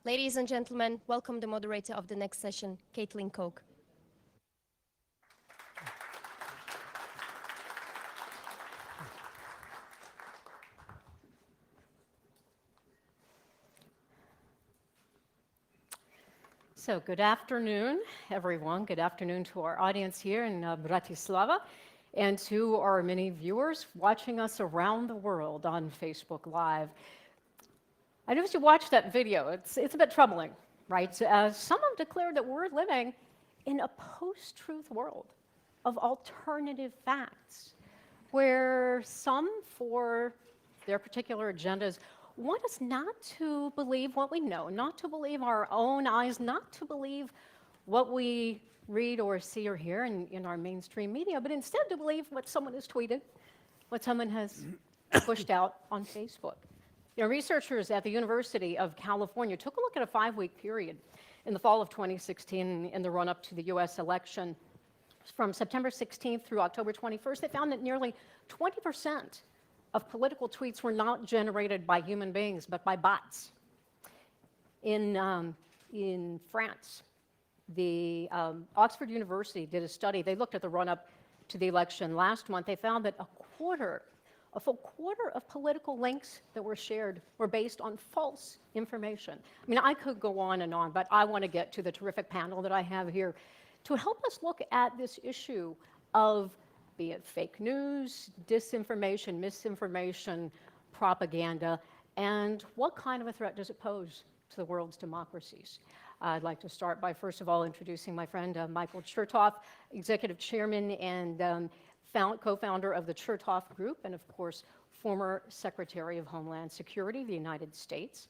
Ladies and gentlemen, welcome the moderator of the next session, Caitlin Koch. So good afternoon, everyone. Good afternoon to our audience here in Bratislava and to our many viewers watching us around the world on Facebook Live. I know as you watch that video, it's a bit troubling, right? Some have declared that we're living in a post-truth world of alternative facts, where some, for their particular agendas, want us not to believe what we know, not to believe our own eyes, not to believe what we read or see or hear in our mainstream media, but instead to believe what someone has tweeted, what someone has pushed out on Facebook. You know, researchers at the University of California took a look at a 5-week period in the fall of 2016 in the run-up to the US election. From September 16th through October 21st, they found that nearly 20% of political tweets were not generated by human beings, but by bots. In France, the Oxford University did a study. They looked at the run-up to the election last month. They found that a full quarter of political links that were shared were based on false information. I mean, I could go on and on, but I want to get to the terrific panel that I have here to help us look at this issue of, be it fake news, disinformation, misinformation, propaganda, and what kind of a threat does it pose to the world's democracies. I'd like to start by, first of all, introducing my friend Michael Chertoff, Executive Chairman and co-founder of the Chertoff Group, and of course, former Secretary of Homeland Security of the United States.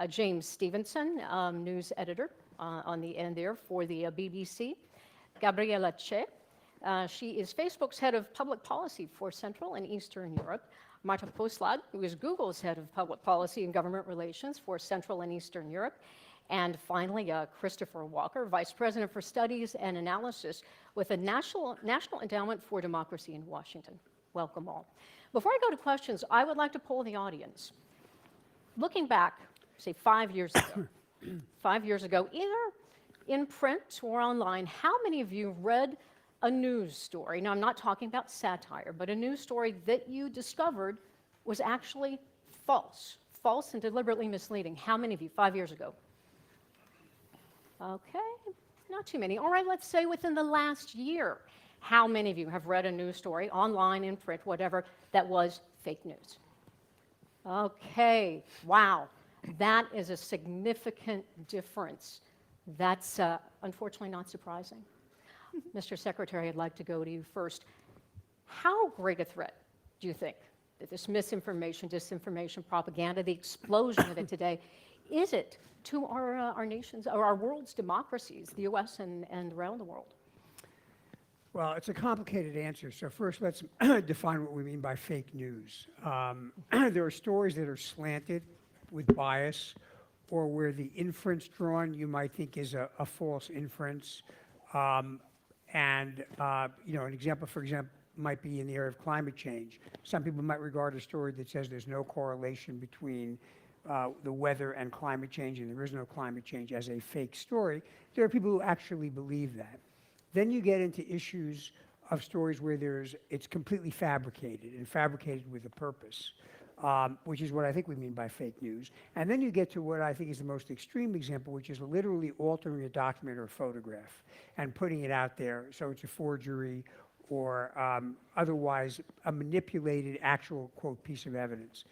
James Stevenson, news editor on the end there for the BBC. Gabriela Che, she is Facebook's head of public policy for Central and Eastern Europe. Marta Poslad, who is Google's head of public policy and government relations for Central and Eastern Europe. And finally, Christopher Walker, Vice President for Studies and Analysis with the National Endowment for Democracy in Washington. Welcome all. Before I go to questions, I would like to poll the audience. Looking back, say 5 years ago, 5 years ago, either in print or online, how many of you read a news story? Now, I'm not talking about satire, but a news story that you discovered was actually false and deliberately misleading. How many of you, 5 years ago? Okay, not too many. All right, let's say within the last year, how many of you have read a news story, online, in print, whatever, that was fake news? Okay, wow, that is a significant difference. That's unfortunately not surprising. Mr. Secretary, I'd like to go to you first. How great a threat do you think that this misinformation, disinformation, propaganda, the explosion of it today, is it to our nation's, or our world's democracies, the US and around the world? Well, it's a complicated answer. So first, let's define what we mean by fake news. There are stories that are slanted with bias, or where the inference drawn you might think is a false inference. You know, an example, for example, might be in the area of climate change. Some people might regard a story that says there's no correlation between the weather and climate change, and there is no climate change, as a fake story. There are people who actually believe that. Then you get into issues of stories where it's completely fabricated, and fabricated with a purpose, which is what I think we mean by fake news. And then you get to what I think is the most extreme example, which is literally altering a document or a photograph and putting it out there so it's a forgery or otherwise a manipulated actual, quote, piece of evidence.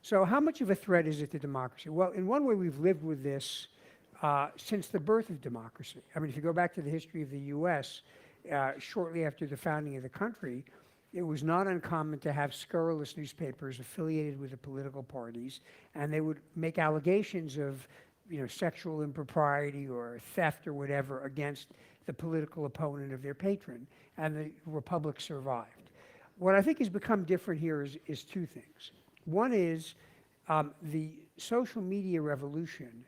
So how much of a threat is it to democracy? Well, in one way, we've lived with this since the birth of democracy. I mean, if you go back to the history of the US, shortly after the founding of the country, it was not uncommon to have scurrilous newspapers affiliated with the political parties, and they would make allegations of, you know, sexual impropriety or theft or whatever against the political opponent of their patron, and the republic survived. What I think has become different here is two things. One is the social media revolution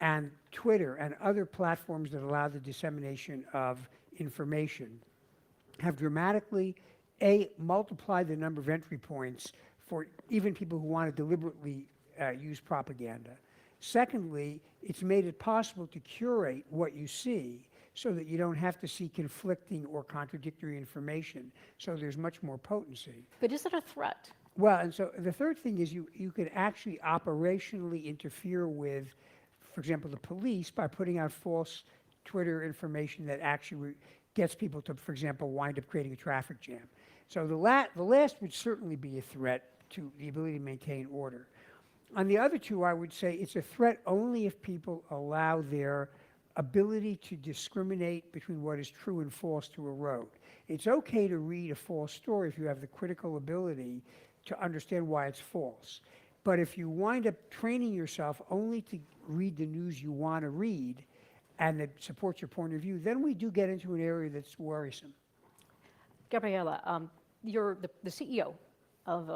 and Twitter and other platforms that allow the dissemination of information have dramatically, multiplied the number of entry points for even people who want to deliberately use propaganda. Secondly, it's made it possible to curate what you see so that you don't have to see conflicting or contradictory information. So there's much more potency. But is it a threat? Well, and so the third thing is you could actually operationally interfere with, for example, the police by putting out false Twitter information that actually gets people to, for example, wind up creating a traffic jam. So the last would certainly be a threat to the ability to maintain order. On the other two, I would say it's a threat only if people allow their ability to discriminate between what is true and false to erode. It's okay to read a false story if you have the critical ability to understand why it's false. But if you wind up training yourself only to read the news you want to read and that supports your point of view, then we do get into an area that's worrisome. Gabriela, you're the CEO of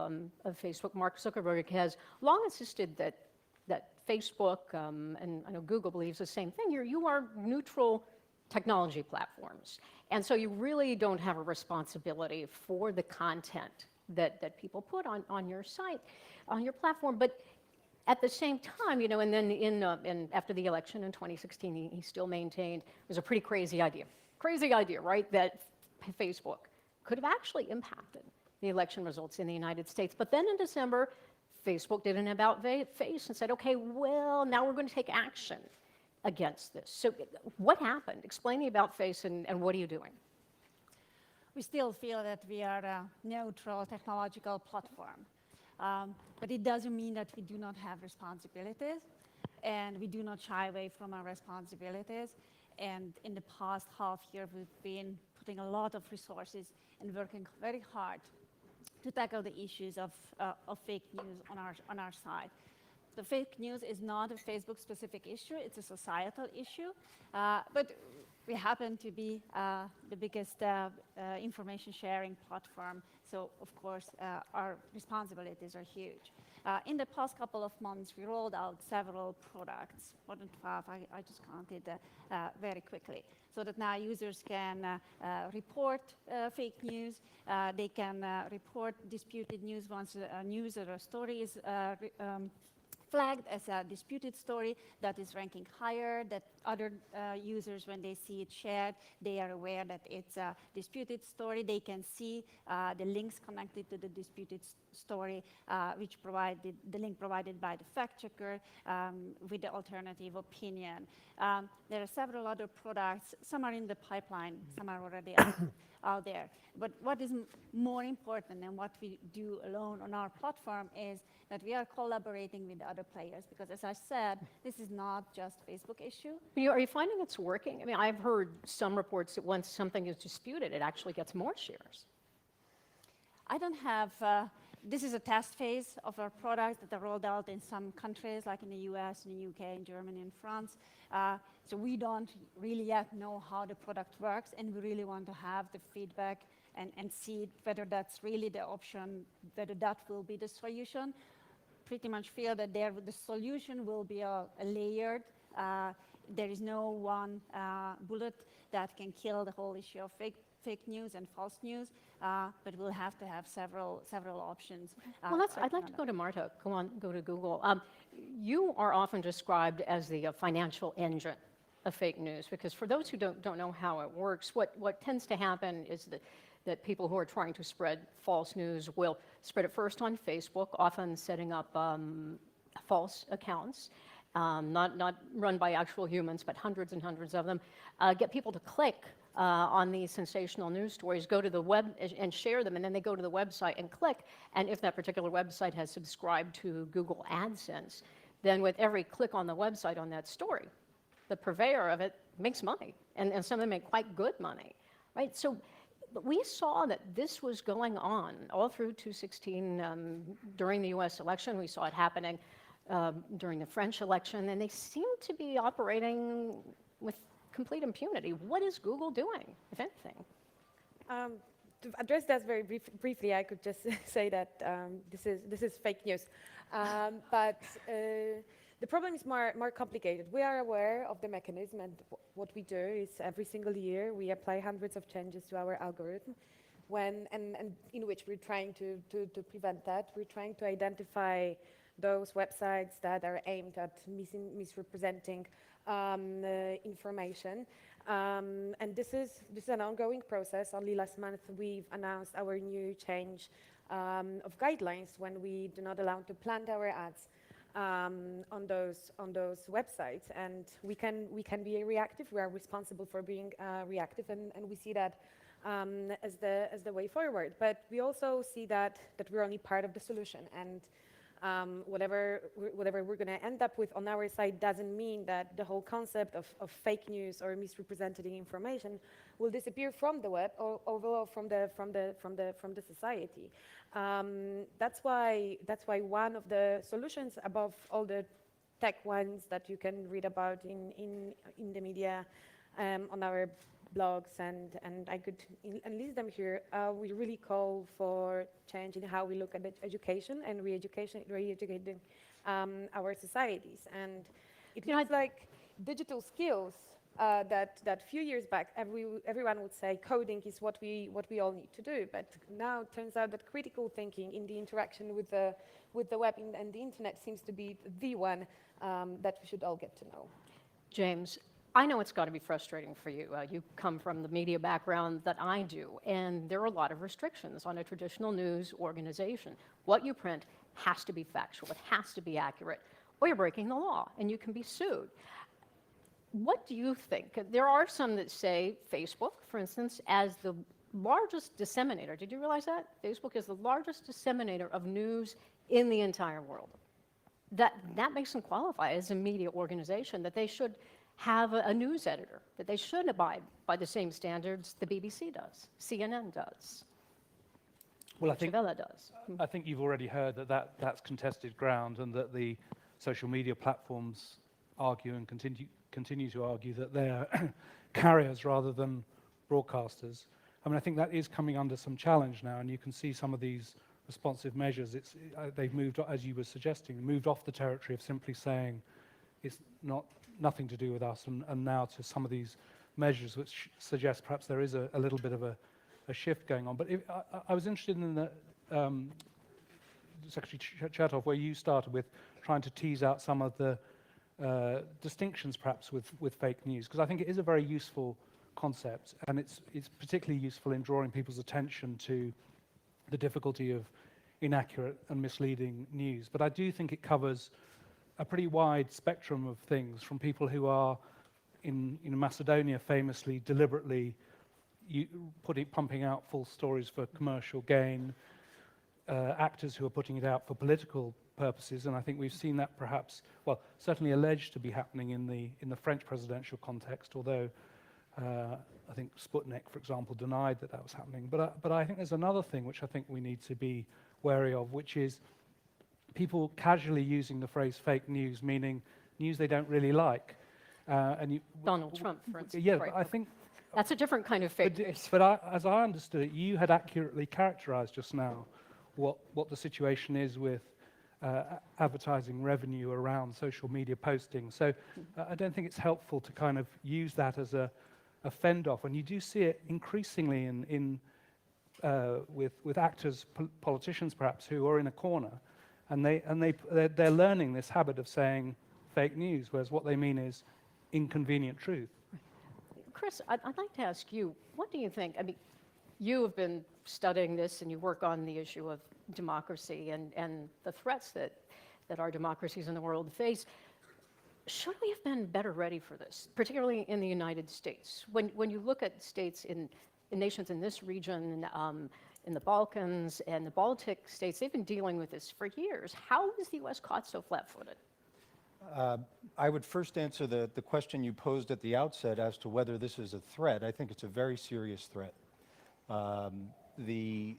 Facebook. Mark Zuckerberg has long insisted that Facebook, and I know Google believes the same thing, you are neutral technology platforms. And so you really don't have a responsibility for the content that people put on your site, on your platform. But at the same time, and then in after the election in 2016, he still maintained it was a pretty crazy idea, right? That Facebook could have actually impacted the election results in the United States. But then in December, Facebook did an about-face and said, okay, well, now we're going to take action against this. So what happened? Explain the about-face and what are you doing? We still feel that we are a neutral technological platform. But it doesn't mean that we do not have responsibilities, and we do not shy away from our responsibilities. And in the past half year, we've been putting a lot of resources and working very hard to tackle the issues of fake news on our side. The fake news is not a Facebook-specific issue; it's a societal issue. But we happen to be the biggest information sharing platform, so of course our responsibilities are huge. In the past couple of months, we rolled out several products, more than 12, I just counted very quickly, so that now users can report fake news, they can report disputed news once a news or a story is flagged as a disputed story that is ranking higher, that other users, when they see it shared, they are aware that it's a disputed story. They can see the links connected to the disputed story, the link provided by the fact checker with the alternative opinion. There are several other products. Some are in the pipeline, some are already out there. But what is more important than what we do alone on our platform is that we are collaborating with other players, because as I said, this is not just a Facebook issue. Are you finding it's working? I mean, I've heard some reports that once something is disputed, it actually gets more shares. I don't have, this is a test phase of our products that are rolled out in some countries, like in the US, in the UK, in Germany, and France. So we don't really yet know how the product works, and we really want to have the feedback and see whether that's really the option, whether that will be the solution. Pretty much feel that the solution will be a layered. There is no one bullet that can kill the whole issue of fake news and false news, but we'll have to have several options. Well, I'd like to go to Marta. Go to Google. You are often described as the financial engine of fake news, because for those who don't know how it works, what tends to happen is that people who are trying to spread false news will spread it first on Facebook, often setting up false accounts, not run by actual humans, but hundreds and hundreds of them, get people to click on these sensational news stories, go to the web and share them, and then they go to the website and click, and if that particular website has subscribed to Google AdSense, then with every click on the website on that story, the purveyor of it makes money, and some of them make quite good money, right? So but we saw that this was going on all through 2016 during the US election. We saw it happening during the French election, and they seem to be operating with complete impunity. What is Google doing, if anything? to address that very briefly, I could just say that this is fake news. But the problem is more complicated. We are aware of the mechanism, and what we do is every single year we apply hundreds of changes to our algorithm, and in which we're trying to prevent that. We're trying to identify those websites that are aimed at misrepresenting information. And this is an ongoing process. Only last month we've announced our new change of guidelines when we do not allow to plant our ads on those websites, and we can be reactive. We are responsible for being reactive, and we see that as the way forward. But we also see that we're only part of the solution, and whatever we're going to end up with on our side doesn't mean that the whole concept of fake news or misrepresented information will disappear from the web or overall from the society. That's why one of the solutions above all the tech ones that you can read about in the media, on our blogs, and I could enlist them here. We really call for change in how we look at education and re-educating our societies. And it looks like digital skills that few years back everyone would say coding is what we all need to do, but now it turns out that critical thinking in the interaction with the web and the internet seems to be the one that we should all get to know. James, I know it's got to be frustrating for you. You come from the media background that I do, and there are a lot of restrictions on a traditional news organization. What you print has to be factual, it has to be accurate, or you're breaking the law, and you can be sued. What do you think? There are some that say Facebook, for instance, as the largest disseminator. Did you realize that? Facebook is the largest disseminator of news in the entire world. That makes them qualify as a media organization, that they should have a news editor, that they should abide by the same standards the BBC does, CNN does, well, I think Vela does. I think you've already heard that's contested ground, and that the social media platforms argue and continue to argue that they're carriers rather than broadcasters. I mean, I think that is coming under some challenge now, and you can see some of these responsive measures. They've moved, as you were suggesting, moved off the territory of simply saying it's nothing to do with us, and now to some of these measures which suggest perhaps there is a little bit of a shift going on. But I was interested in the Secretary Chertoff, where you started with trying to tease out some of the distinctions perhaps with fake news, because I think it is a very useful concept, and it's particularly useful in drawing people's attention to the difficulty of inaccurate and misleading news. But I do think it covers a pretty wide spectrum of things, from people who are in Macedonia famously deliberately pumping out false stories for commercial gain, actors who are putting it out for political purposes, and I think we've seen that perhaps, well, certainly alleged to be happening in the French presidential context, although I think Sputnik, for example, denied that was happening. But I think there's another thing which I think we need to be wary of, which is people casually using the phrase fake news, meaning news they don't really like. Donald Trump, for instance. Yeah, right. I think that's a different kind of fake news. But as I understood it, you had accurately characterized just now what the situation is with advertising revenue around social media posting. So I don't think it's helpful to kind of use that as a fend-off. And you do see it increasingly with actors, politicians perhaps, who are in a corner, and they're learning this habit of saying fake news, whereas what they mean is inconvenient truth. Chris, I'd like to ask you, what do you think? I mean, you have been studying this, and you work on the issue of democracy and the threats that our democracies in the world face. Should we have been better ready for this, particularly in the United States? When you look at states in nations in this region, in the Balkans and the Baltic states, they've been dealing with this for years. How is the U.S. caught so flat-footed? I would first answer the question you posed at the outset as to whether this is a threat. I think it's a very serious threat. The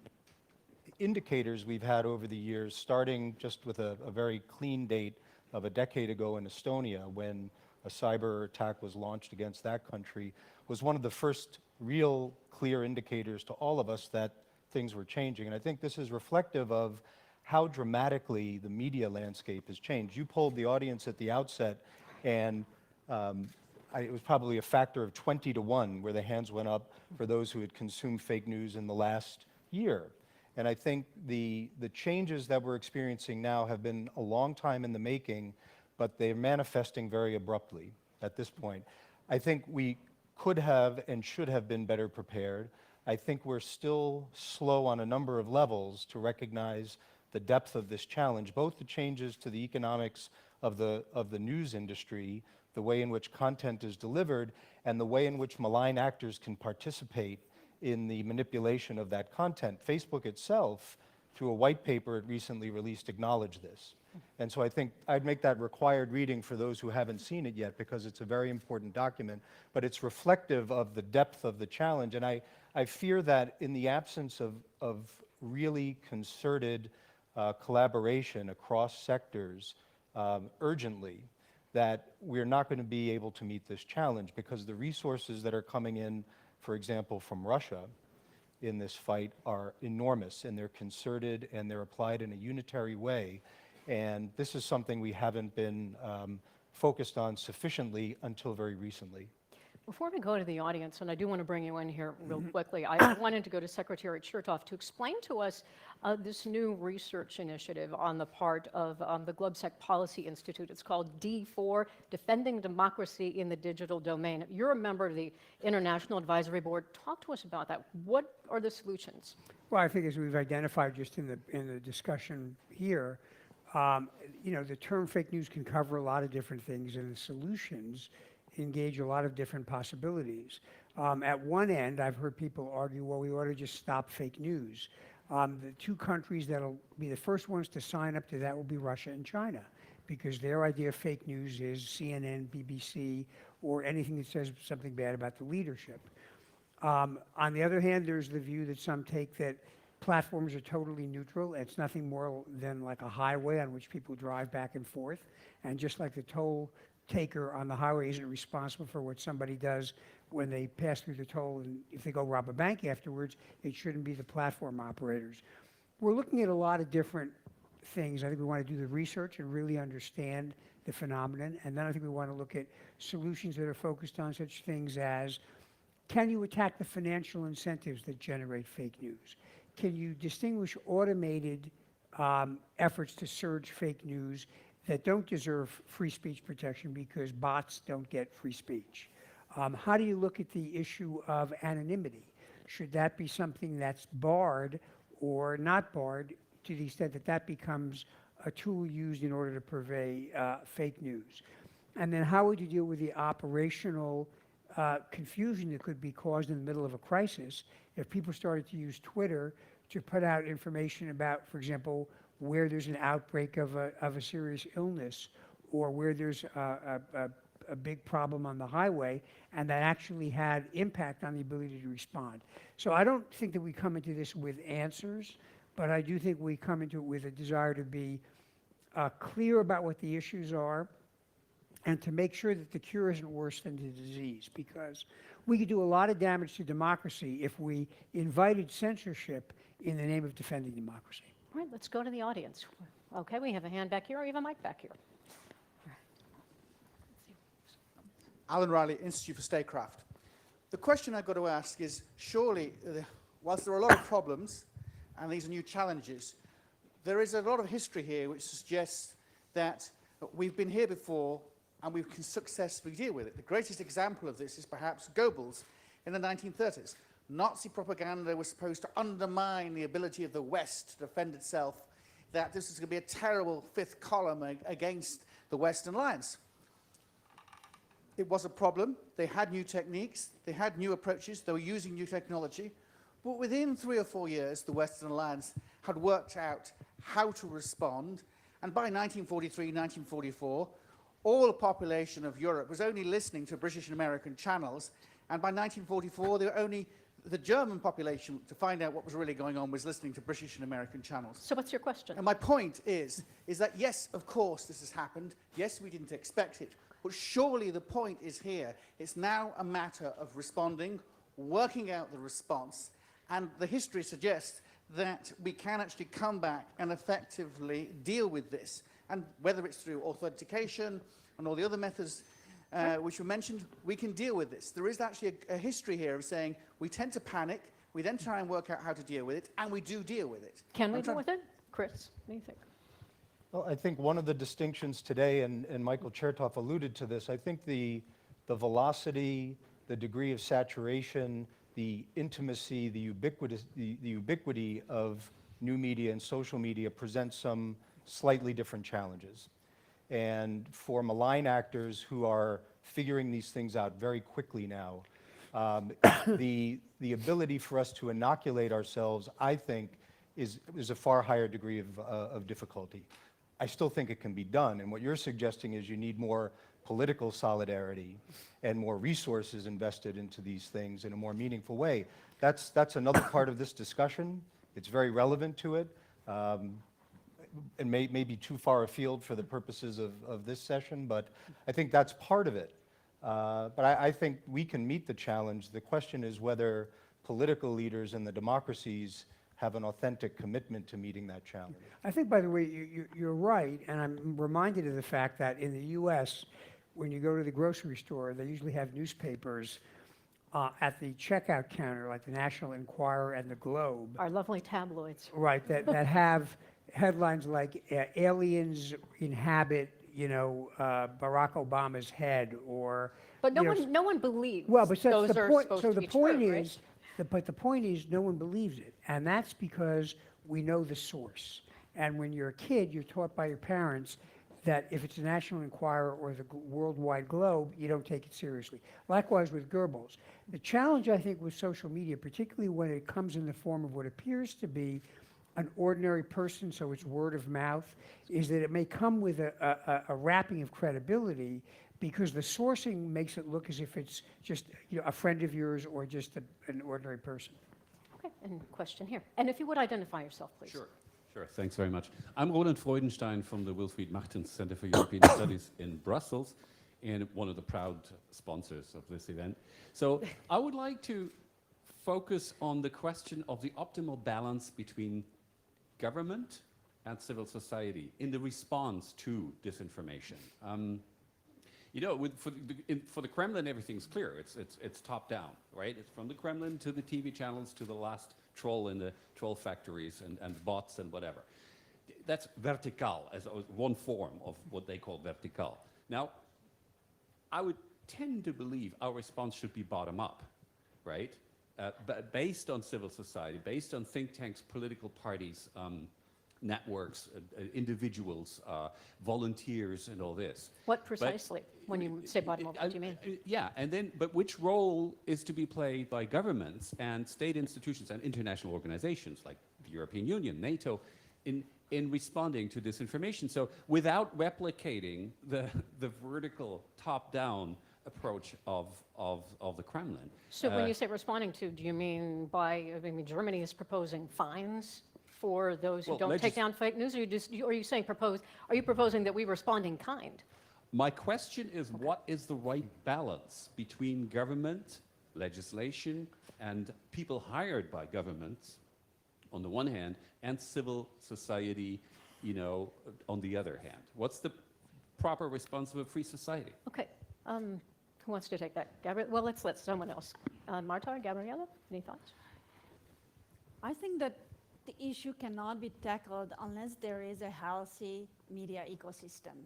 indicators we've had over the years, starting just with a very clean date of a decade ago in Estonia, when a cyber attack was launched against that country, was one of the first real clear indicators to all of us that things were changing. And I think this is reflective of how dramatically the media landscape has changed. You polled the audience at the outset, and it was probably a factor of 20 to 1 where the hands went up for those who had consumed fake news in the last year. And I think the changes that we're experiencing now have been a long time in the making, but they're manifesting very abruptly at this point. I think we could have and should have been better prepared. I think we're still slow on a number of levels to recognize the depth of this challenge, both the changes to the economics of the news industry, the way in which content is delivered, and the way in which malign actors can participate in the manipulation of that content. Facebook itself, through a white paper it recently released, acknowledged this. And so I think I'd make that required reading for those who haven't seen it yet, because it's a very important document, but it's reflective of the depth of the challenge. And I fear that in the absence of really concerted collaboration across sectors urgently, that we're not going to be able to meet this challenge, because the resources that are coming in, for example, from Russia in this fight are enormous, and they're concerted and they're applied in a unitary way. And this is something we haven't been focused on sufficiently until very recently. Before we go to the audience, and I do want to bring you in here real quickly, I wanted to go to Secretary Chertoff to explain to us this new research initiative on the part of the GlobSec Policy Institute. It's called D4, Defending Democracy in the Digital Domain. You're a member of the International Advisory Board. Talk to us about that. What are the solutions? Well, I think as we've identified just in the discussion here, you know, the term fake news can cover a lot of different things, and the solutions engage a lot of different possibilities. At one end, I've heard people argue, well, we ought to just stop fake news. The two countries that'll be the first ones to sign up to that will be Russia and China, because their idea of fake news is CNN, BBC, or anything that says something bad about the leadership. On the other hand, there's the view that some take that platforms are totally neutral. It's nothing more than like a highway on which people drive back and forth. And just like the toll taker on the highway isn't responsible for what somebody does when they pass through the toll, and if they go rob a bank afterwards, it shouldn't be the platform operators. We're looking at a lot of different things. I think we want to do the research and really understand the phenomenon. And then I think we want to look at solutions that are focused on such things as, can you attack the financial incentives that generate fake news? Can you distinguish automated efforts to surge fake news that don't deserve free speech protection because bots don't get free speech? How do you look at the issue of anonymity? Should that be something that's barred or not barred, to the extent that that becomes a tool used in order to purvey fake news? And then how would you deal with the operational confusion that could be caused in the middle of a crisis if people started to use Twitter to put out information about, for example, where there's an outbreak of a serious illness, or where there's a big problem on the highway, and that actually had impact on the ability to respond. So I don't think that we come into this with answers, but I do think we come into it with a desire to be clear about what the issues are, and to make sure that the cure isn't worse than the disease, because we could do a lot of damage to democracy if we invited censorship in the name of defending democracy. All right, let's go to the audience. Okay, we have a hand back here, or you have a mic back here. Alan Riley, Institute for Statecraft. The question I've got to ask is, surely, whilst there are a lot of problems, and these are new challenges, there is a lot of history here which suggests that we've been here before and we can successfully deal with it. The greatest example of this is perhaps Goebbels in the 1930s. Nazi propaganda was supposed to undermine the ability of the West to defend itself, that this is going to be a terrible fifth column against the Western alliance. It was a problem. They had new techniques, they had new approaches, they were using new technology, but within 3 or 4 years, the Western alliance had worked out how to respond, and by 1943, 1944, all the population of Europe was only listening to British and American channels, and by 1944, they were only the German population, to find out what was really going on, was listening to British and American channels. So what's your question? And my point is that yes, of course, this has happened. Yes, we didn't expect it. But surely the point is here. It's now a matter of responding, working out the response, and the history suggests that we can actually come back and effectively deal with this. And whether it's through authentication and all the other methods which were mentioned, we can deal with this. There is actually a history here of saying we tend to panic, we then try and work out how to deal with it, and we do deal with it. Can we deal with it? Chris, what do you think? Well, I think one of the distinctions today, and Michael Chertoff alluded to this, I think the velocity, the degree of saturation, the intimacy, the ubiquity of new media and social media presents some slightly different challenges. And for malign actors who are figuring these things out very quickly now, the ability for us to inoculate ourselves, I think, is a far higher degree of difficulty. I still think it can be done, and what you're suggesting is you need more political solidarity and more resources invested into these things in a more meaningful way. That's another part of this discussion. It's very relevant to it, and may be too far afield for the purposes of this session, but I think that's part of it. But I think we can meet the challenge. The question is whether political leaders in the democracies have an authentic commitment to meeting that challenge. I think, by the way, you're right, and I'm reminded of the fact that in the U.S., when you go to the grocery store, they usually have newspapers at the checkout counter, like the National Enquirer and the Globe. Our lovely tabloids. Right, that have headlines like aliens inhabit, Barack Obama's head, or. But no one believes Well, but those that's the are point. supposed So to the be point true, is, but the point is, no one believes it, and that's because we know the source. And when you're a kid, you're taught by your parents that if it's a National Enquirer or the Worldwide Globe, you don't take it seriously. Likewise with Goebbels. The challenge, I think, with social media, particularly when it comes in the form of what appears to be an ordinary person, so it's word of mouth, is that it may come with a wrapping of credibility because the sourcing makes it look as if it's just a friend of yours or just an ordinary person. Okay, and question here. And if you would identify yourself, please. Sure, thanks very much. I'm Roland Freudenstein from the Wilfried Martens Center for European Studies in Brussels, and one of the proud sponsors of this event. So I would like to focus on the question of the optimal balance between government and civil society in the response to disinformation. For the Kremlin, everything's clear. It's top down, right? It's from the Kremlin to the TV channels to the last troll in the troll factories and bots and whatever. That's vertical, as one form of what they call vertical. Now, I would tend to believe our response should be bottom up, right? But based on civil society, based on think tanks, political parties, networks, individuals, volunteers, and all this. What precisely, when you say bottom up, what do you mean? Yeah, and then, but which role is to be played by governments and state institutions and international organizations like the European Union, NATO, in responding to disinformation? So without replicating the vertical top-down approach of the Kremlin. So when you say responding to, do you mean Germany is proposing fines for those who don't take down fake news, or are you proposing that we respond in kind? My question is, what is the right balance between government, legislation, and people hired by governments, on the one hand, and civil society, on the other hand? What's the proper response of a free society? Okay. Who wants to take that? Gabrielle? Well, let's let someone else. Marta, Gabriella, any thoughts? I think that the issue cannot be tackled unless there is a healthy media ecosystem.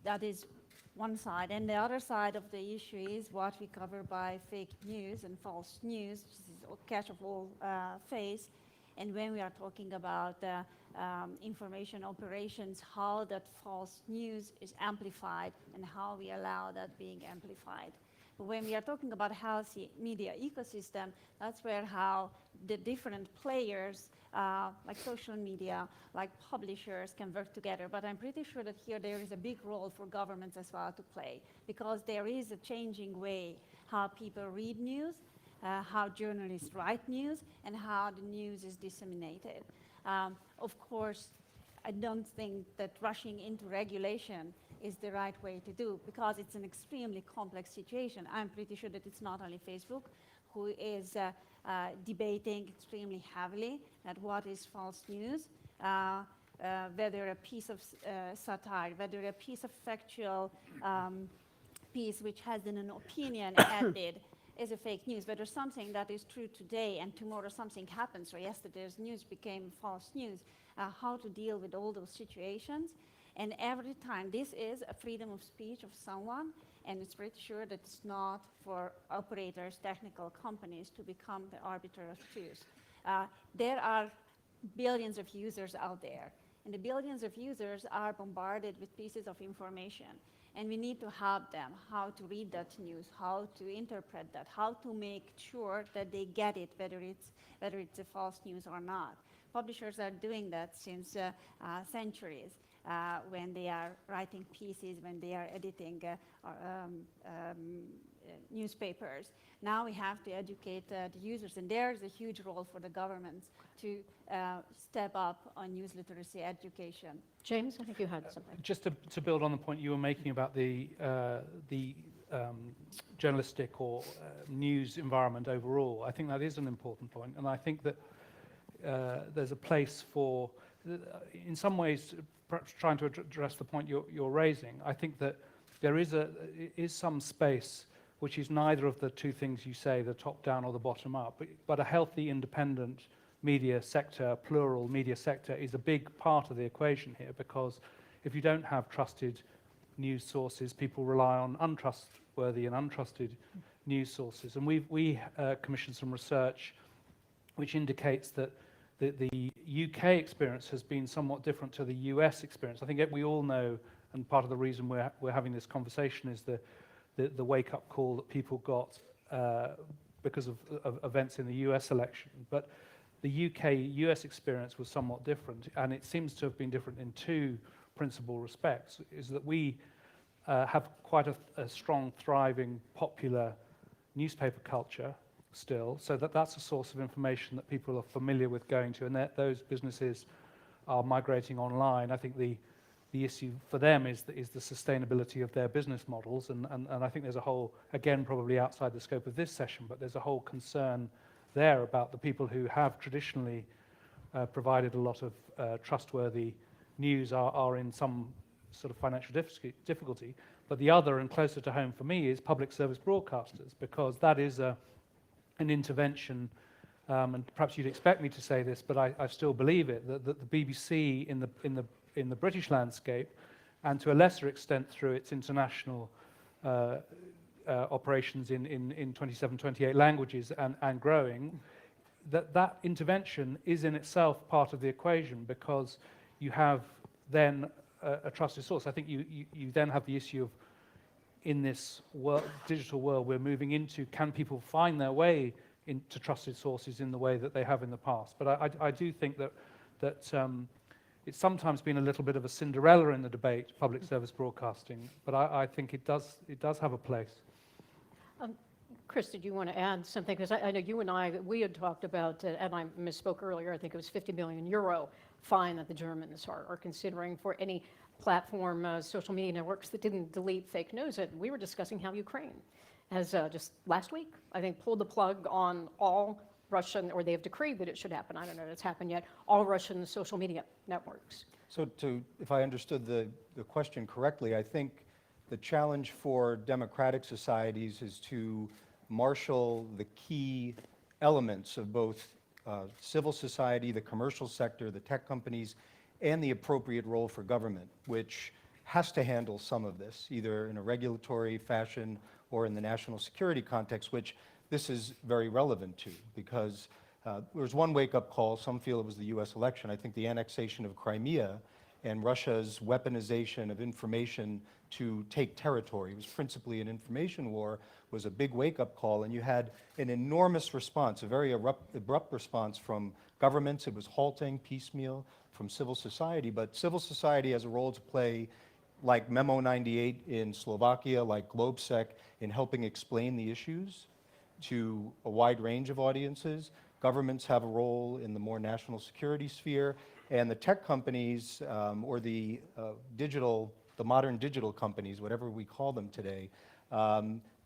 That is one side. And the other side of the issue is what we cover by fake news and false news, which is a catch of all face. And when we are talking about information operations, how that false news is amplified and how we allow that being amplified. But when we are talking about healthy media ecosystem, that's where how the different players, like social media, like publishers, can work together. But I'm pretty sure that here there is a big role for governments as well to play, because there is a changing way how people read news, how journalists write news, and how the news is disseminated. Of course, I don't think that rushing into regulation is the right way to do, because it's an extremely complex situation. I'm pretty sure that it's not only Facebook who is debating extremely heavily that what is false news, whether a piece of satire, whether a piece of factual piece which has an opinion added is a fake news, whether something that is true today and tomorrow something happens, or yesterday's news became false news, how to deal with all those situations. And every time, this is a freedom of speech of someone, and it's pretty sure that it's not for operators, technical companies to become the arbiter of truth. There are billions of users out there, and the billions of users are bombarded with pieces of information. And we need to help them how to read that news, how to interpret that, how to make sure that they get it, whether it's a false news or not. Publishers are doing that since centuries. When they are writing pieces, when they are editing newspapers. Now we have to educate the users, and there's a huge role for the governments to step up on news literacy education. James, I think you had something. Just to build on the point you were making about the journalistic or news environment overall, I think that is an important point, and I think that there's a place for, in some ways, perhaps trying to address the point you're raising. I think that there is some space which is neither of the two things you say, the top-down or the bottom-up, but a healthy, independent media sector, plural media sector, is a big part of the equation here, because if you don't have trusted news sources, people rely on untrustworthy and untrusted news sources. And we commissioned some research which indicates that the UK experience has been somewhat different to the US experience. I think we all know, and part of the reason we're having this conversation is the wake-up call that people got because of events in the US election. But the UK-US experience was somewhat different, and it seems to have been different in two principal respects, is that we have quite a strong, thriving, popular newspaper culture still, so that's a source of information that people are familiar with going to, and those businesses are migrating online. I think the issue for them is the sustainability of their business models, and I think there's a whole, again, probably outside the scope of this session, but there's a whole concern there about the people who have traditionally provided a lot of trustworthy news are in some sort of financial difficulty. But the other, and closer to home for me, is public service broadcasters, because that is an intervention, and perhaps you'd expect me to say this, but I still believe it, that the BBC in the British landscape, and to a lesser extent through its international operations in 27, 28 languages and growing, that intervention is in itself part of the equation, because you have then a trusted source. I think you then have the issue of, in this digital world we're moving into, can people find their way into trusted sources in the way that they have in the past? But I do think that it's sometimes been a little bit of a Cinderella in the debate, public service broadcasting, but I think it does have a place. Chris, did you want to add something? Because I know you and we had talked about, and I misspoke earlier, I think it was 50 million euro fine that the Germans are considering for any platform, social media networks that didn't delete fake news. And we were discussing how Ukraine has just last week, I think, pulled the plug on all Russian, or they have decreed that it should happen, I don't know if it's happened yet, all Russian social media networks. So if I understood the question correctly, I think the challenge for democratic societies is to marshal the key elements of both civil society, the commercial sector, the tech companies, and the appropriate role for government, which has to handle some of this, either in a regulatory fashion or in the national security context, which this is very relevant to, because there was one wake-up call. Some feel it was the US election. I think the annexation of Crimea and Russia's weaponization of information to take territory, it was principally an information war, was a big wake-up call, and you had an enormous response, a very abrupt response from governments. It was halting, piecemeal, from civil society, but civil society has a role to play, like Memo 98 in Slovakia, like GlobSec, in helping explain the issues to a wide range of audiences. Governments have a role in the more national security sphere, and the tech companies or the digital the modern digital companies, whatever we call them today,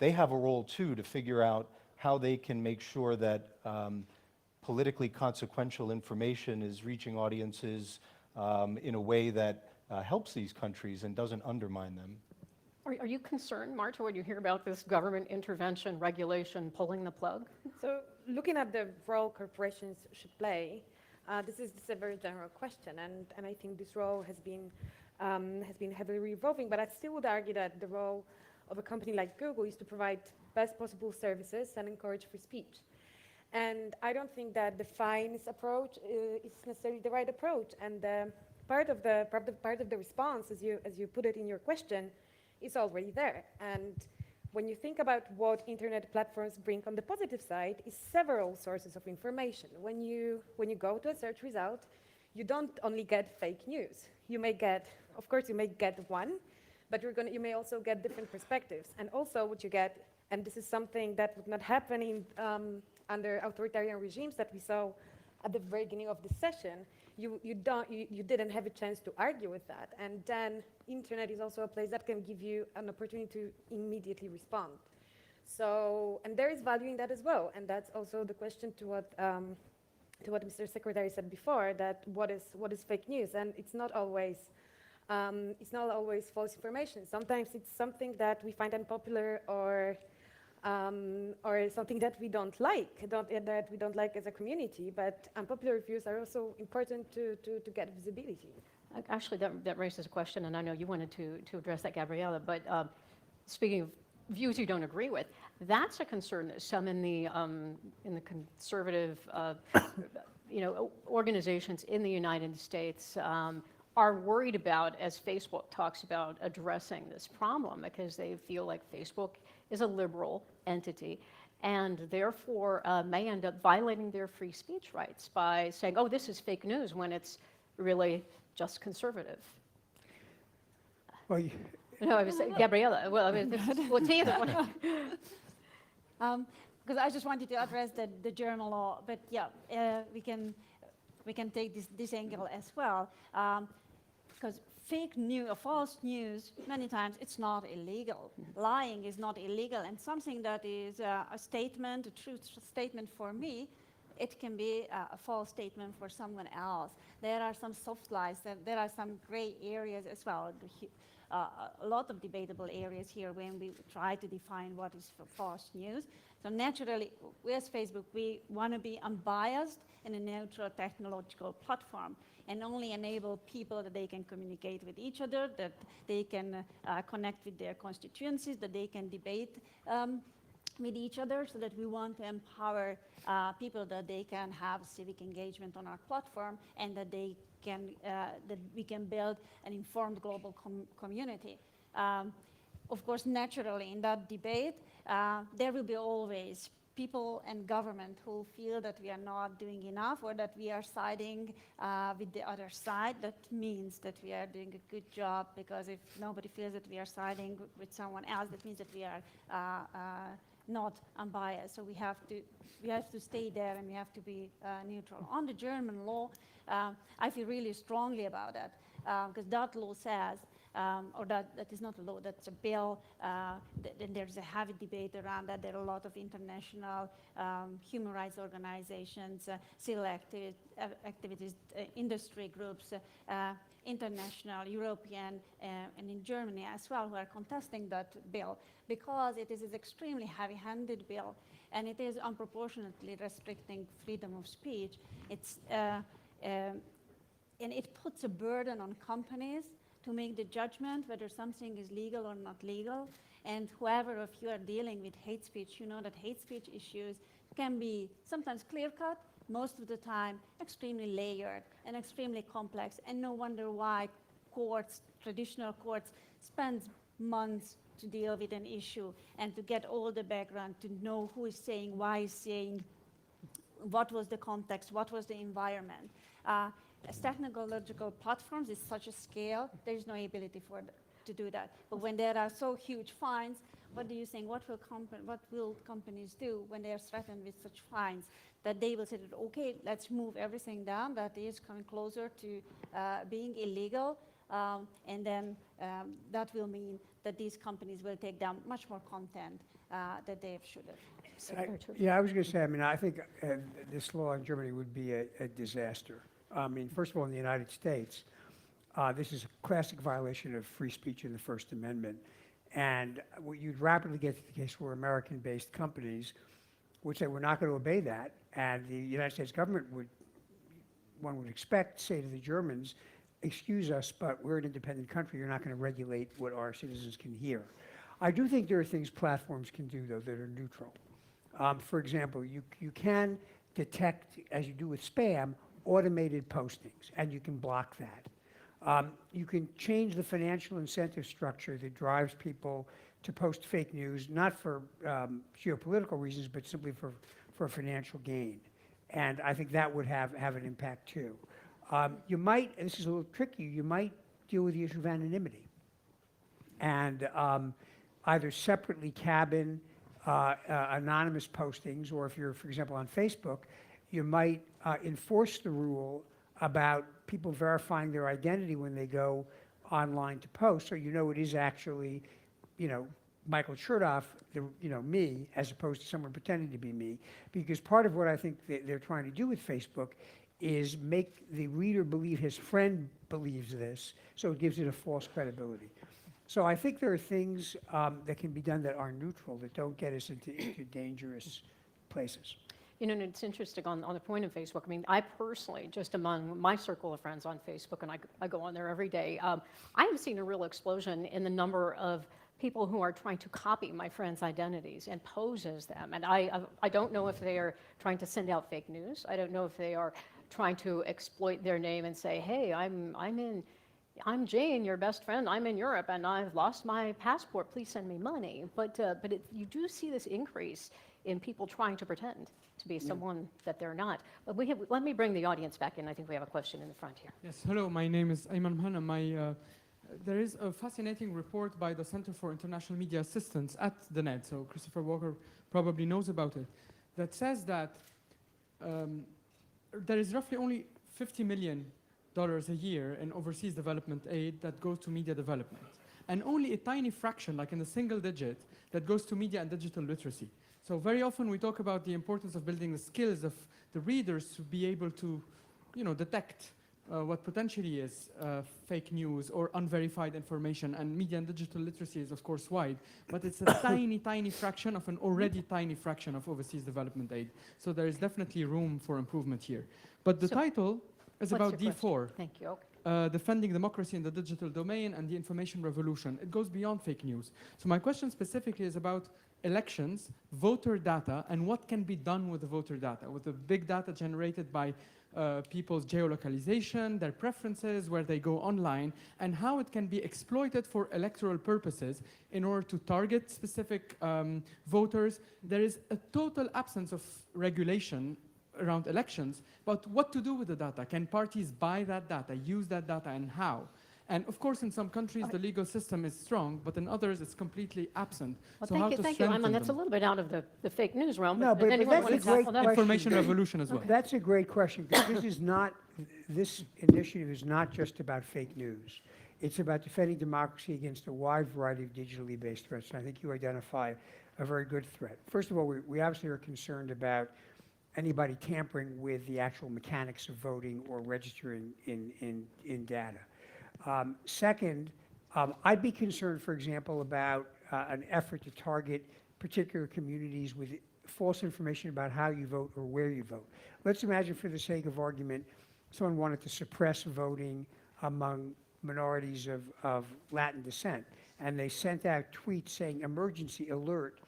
they have a role too to figure out how they can make sure that politically consequential information is reaching audiences in a way that helps these countries and doesn't undermine them. Are you concerned, Marta, when you hear about this government intervention, regulation, pulling the plug? So looking at the role corporations should play, this is a very general question, and I think this role has been heavily evolving, but I still would argue that the role of a company like Google is to provide best possible services and encourage free speech. And I don't think that the fines approach is necessarily the right approach. And part of the response, as you put it in your question, is already there. And when you think about what internet platforms bring on the positive side, is several sources of information. When you go to a search result, you don't only get fake news. You may get, of course, you may get one, but you may also get different perspectives. And also what you get, and this is something that would not happen in under authoritarian regimes that we saw at the very beginning of this session, you didn't have a chance to argue with that. And then internet is also a place that can give you an opportunity to immediately respond. So, and there is value in that as well. And that's also the question to what Mr. Secretary said before, that what is fake news? And it's not always false information. Sometimes it's something that we find unpopular or something that we don't like, that we don't like as a community. But unpopular views are also important to get visibility. Actually, that raises a question, and I know you wanted to address that, Gabriella, but speaking of views you don't agree with, that's a concern that some in the conservative organizations in the United States are worried about as Facebook talks about addressing this problem, because they feel like Facebook is a liberal entity and therefore may end up violating their free speech rights by saying, oh, this is fake news, when it's really just conservative. Well, No, I was saying, Gabriella, well, I mean, what's either one? Because I just wanted to address the German law, but yeah, we can take this angle as well. Because fake news or false news, many times it's not illegal. Lying is not illegal, and something that is a statement, a true statement for me, it can be a false statement for someone else. There are some soft lies, there are some gray areas as well. A lot of debatable areas here when we try to define what is false news. So naturally, we as Facebook, we want to be unbiased in a neutral technological platform and only enable people that they can communicate with each other, that they can connect with their constituencies, that they can debate with each other, so that we want to empower people that they can have civic engagement on our platform, and that they can that we can build an informed global community. Of course, naturally, in that debate, there will be always people and government who feel that we are not doing enough, or that we are siding with the other side. That means that we are doing a good job, because if nobody feels that we are siding with someone else, that means that we are not unbiased. So we have to stay there, and we have to be neutral. On the German law, I feel really strongly about that, because that law says, or that is not a law, that's a bill, and there's a heavy debate around that. There are a lot of international human rights organizations, civil activities, industry groups, international, European, and in Germany as well, who are contesting that bill, because it is an extremely heavy-handed bill, and it is unproportionately restricting freedom of speech. And it puts a burden on companies to make the judgment whether something is legal or not legal. And whoever of you are dealing with hate speech, you know that hate speech issues can be sometimes clear-cut, most of the time extremely layered and extremely complex, and no wonder why courts, traditional courts, spend months to deal with an issue and to get all the background, to know who is saying, why is saying, what was the context, what was the environment. As technological platforms is such a scale, there is no ability to do that. But when there are so huge fines, what do you think? What will companies do when they are threatened with such fines? That they will say that, okay, let's move everything down that is coming closer to being illegal, And then that will mean that these companies will take down much more content that they should have. Yeah, I was going to say, I mean, I think this law in Germany would be a disaster. I mean, first of all, in the United States, this is a classic violation of free speech in the First Amendment. And you'd rapidly get to the case where American-based companies would say, we're not going to obey that. And the United States government one would expect, say to the Germans, excuse us, but we're an independent country. You're not going to regulate what our citizens can hear. I do think there are things platforms can do, though, that are neutral. For example, you can detect, as you do with spam, automated postings, and you can block that. You can change the financial incentive structure that drives people to post fake news, not for geopolitical reasons, but simply for financial gain. And I think that would have an impact too. You might, and this is a little tricky, you might deal with the issue of anonymity. And either separately cabin anonymous postings, or if you're, for example, on Facebook, you might enforce the rule about people verifying their identity when they go online to post, so you know it is actually, Michael Chertoff, me, as opposed to someone pretending to be me. Because part of what I think they're trying to do with Facebook is make the reader believe his friend believes this, so it gives it a false credibility. So I think there are things that can be done that are neutral, that don't get us into dangerous places. And it's interesting on the point of Facebook. I mean, I personally, just among my circle of friends on Facebook, and I go on there every day, I have seen a real explosion in the number of people who are trying to copy my friends' identities and pose as them. And I don't know if they are trying to send out fake news. I don't know if they are trying to exploit their name and say, hey, I'm Jane, your best friend. I'm in Europe and I've lost my passport. Please send me money. But you do see this increase in people trying to pretend to be someone that they're not. But let me bring the audience back in. I think we have a question in the front here. Yes, hello, my name is Ayman Hanna. There is a fascinating report by the Center for International Media Assistance at the NED, so Christopher Walker probably knows about it, that says that there is roughly only $50 million a year in overseas development aid that goes to media development, and only a tiny fraction, like in the single digit, that goes to media and digital literacy. So very often we talk about the importance of building the skills of the readers to be able to, detect what potentially is fake news or unverified information, and media and digital literacy is of course wide, but it's a tiny fraction of an already tiny fraction of overseas development aid. So there is definitely room for improvement here. But the title is about D4. Thank you. Okay. Defending democracy in the digital domain and the information revolution. It goes beyond fake news. So my question specifically is about elections, voter data, and what can be done with the voter data, with the big data generated by people's geolocalization, their preferences, where they go online, and how it can be exploited for electoral purposes in order to target specific voters. There is a total absence of regulation around elections, but what to do with the data? Can parties buy that data, use that data, and how? And of course, in some countries, the legal system is strong, but in others, it's completely absent. Well, so thank you, Ayman. That's a little bit out of the fake news realm. No, but anyone that's want a to great tackle that? question. Information revolution as well. That's a great question, because this initiative is not just about fake news. It's about defending democracy against a wide variety of digitally based threats, and I think you identify a very good threat. First of all, we obviously are concerned about anybody tampering with the actual mechanics of voting or registering in data. Second, I'd be concerned, for example, about an effort to target particular communities with false information about how you vote or where you vote. Let's imagine, for the sake of argument, someone wanted to suppress voting among minorities of Latin descent, and they sent out tweets saying, emergency alert,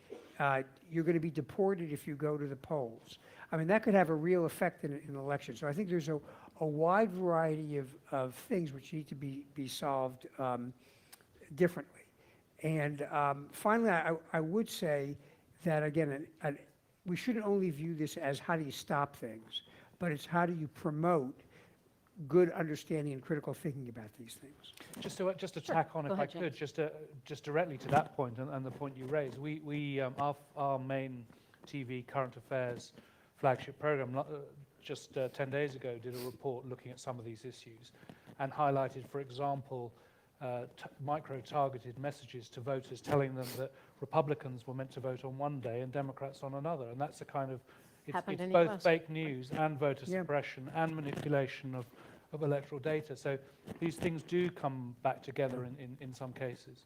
you're going to be deported if you go to the polls. I mean, that could have a real effect in an election. So I think there's a wide variety of things which need to be solved differently. And finally, I would say that, again, we shouldn't only view this as how do you stop things, but it's how do you promote good understanding and critical thinking about these things. Just to tack on, Go if I ahead, could, just directly to that point and the point you raised, our main TV current affairs flagship program just 10 days ago did a report looking at some of these issues, and highlighted, for example, micro-targeted messages to voters telling them that Republicans were meant to vote on one day and Democrats on another. And that's a kind of, Happened it's in the both US. fake news and voter Yeah. suppression and manipulation of electoral data. So these things do come back together in some cases.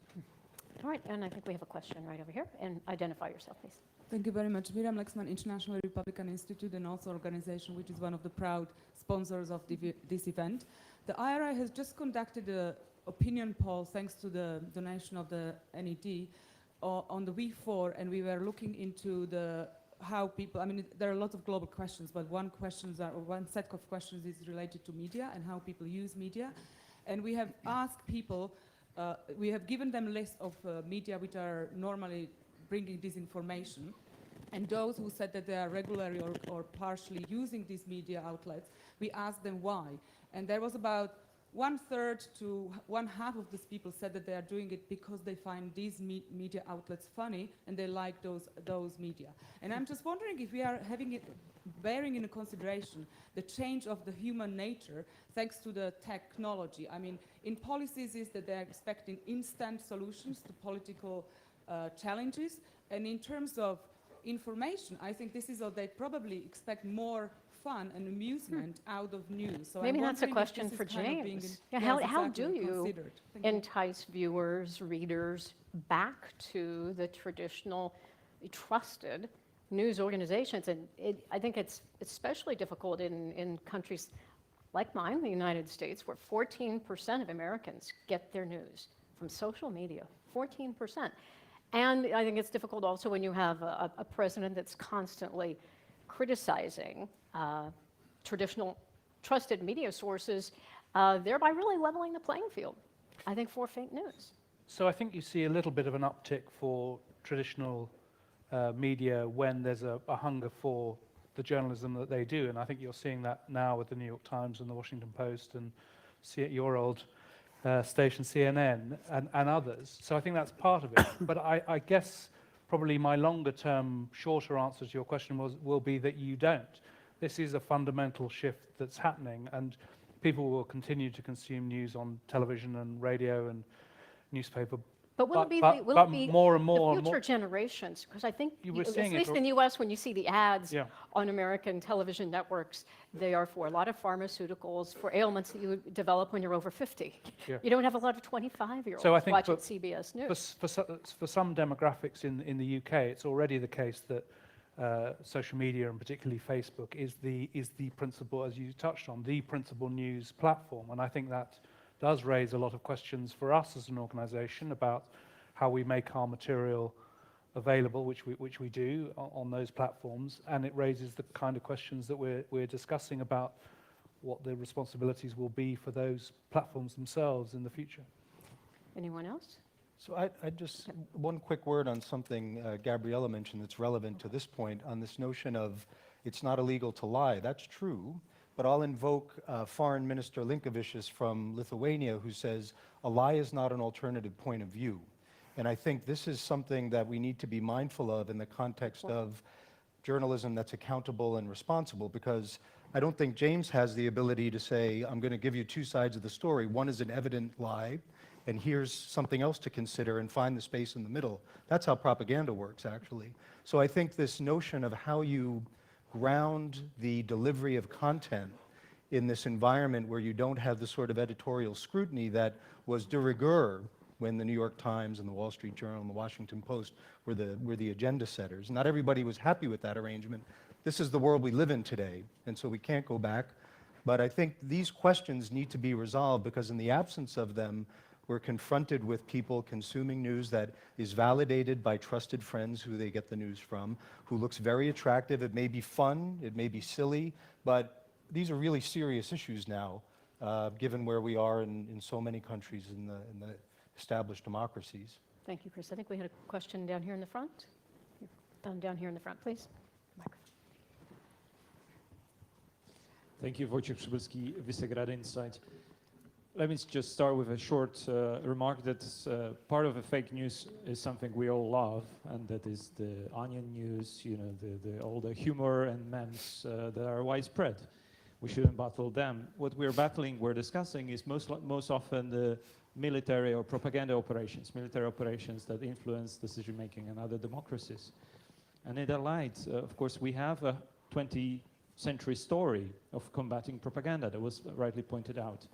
All right, and I think we have a question right over here. And identify yourself, please. Thank you very much. Miriam Lexman, International Republican Institute, and also organization which is one of the proud sponsors of this event. The IRI has just conducted an opinion poll, thanks to the donation of the NED, on the V4, and we were looking into how people, I mean, there are a lot of global questions, but one set of questions is related to media and how people use media. And we have asked people, we have given them a list of media which are normally bringing disinformation, and those who said that they are regularly or partially using these media outlets, we asked them why. And there was about 1/3 to 1/2 of these people said that they are doing it because they find these media outlets funny and they like those media. And I'm just wondering if we are bearing into consideration the change of the human nature thanks to the technology. I mean, in policies is that they're expecting instant solutions to political challenges, and in terms of information, I think this is what they probably expect more fun and amusement out of news. So Maybe I'm that's a wondering if question this for is kind of being James. Yeah, how exactly, do you considered. Thank you. entice viewers, readers back to the traditional, trusted news organizations? And I think it's especially difficult in countries like mine, the United States, where 14% of Americans get their news from social media, 14%. And I think it's difficult also when you have a president that's constantly criticizing traditional trusted media sources, thereby really leveling the playing field, I think, for fake news. So I think you see a little bit of an uptick for traditional media when there's a hunger for the journalism that they do. And I think you're seeing that now with the New York Times and the Washington Post and your old station CNN and others. So I think that's part of it. But I guess probably my longer term, shorter answer to your question will be that you don't. This is a fundamental shift that's happening, and people will continue to consume news on television and radio and newspaper. But will it be more and more the future generations? Because I think, You were at seeing least it in the US, when you see the ads Yeah. on American television networks, they are for a lot of pharmaceuticals, for ailments that you develop when you're over 50. Yeah. You don't have a lot of 25-years So I think watching CBS News. For some demographics in the UK, it's already the case that social media, and particularly Facebook, is the principal, as you touched on, the principal news platform. And I think that does raise a lot of questions for us as an organization about how we make our material available, which we do on those platforms. And it raises the kind of questions that we're discussing about what the responsibilities will be for those platforms themselves in the future. Anyone else? So I just, one quick word on something Gabriella mentioned that's relevant to this point, on this notion of it's not illegal to lie. That's true, but I'll invoke Foreign Minister Linkevicius from Lithuania, who says, a lie is not an alternative point of view. And I think this is something that we need to be mindful of in the context of journalism that's accountable and responsible, because I don't think James has the ability to say, I'm going to give you two sides of the story. One is an evident lie, and here's something else to consider, and find the space in the middle. That's how propaganda works, actually. So I think this notion of how you ground the delivery of content in this environment where you don't have the sort of editorial scrutiny that was de rigueur when the New York Times and the Wall Street Journal and the Washington Post were the agenda setters. Not everybody was happy with that arrangement. This is the world we live in today, and so we can't go back. But I think these questions need to be resolved, because in the absence of them, we're confronted with people consuming news that is validated by trusted friends who they get the news from, who looks very attractive. It may be fun, it may be silly, but these are really serious issues now, given where we are in so many countries in the established democracies. Thank you, Chris. I think we had a question down here in the front. Down here in the front, please. Thank you, Wojciech Przybylski, Visegrad Insight. Let me just start with a short remark that part of a fake news is something we all love, and that is the onion news, you know, all the humor and memes that are widespread. we shouldn't battle them. What we're discussing is most often the military or propaganda operations, military operations that influence decision-making in other democracies. And in that light, of course, we have a 20th century story of combating propaganda that was rightly pointed out.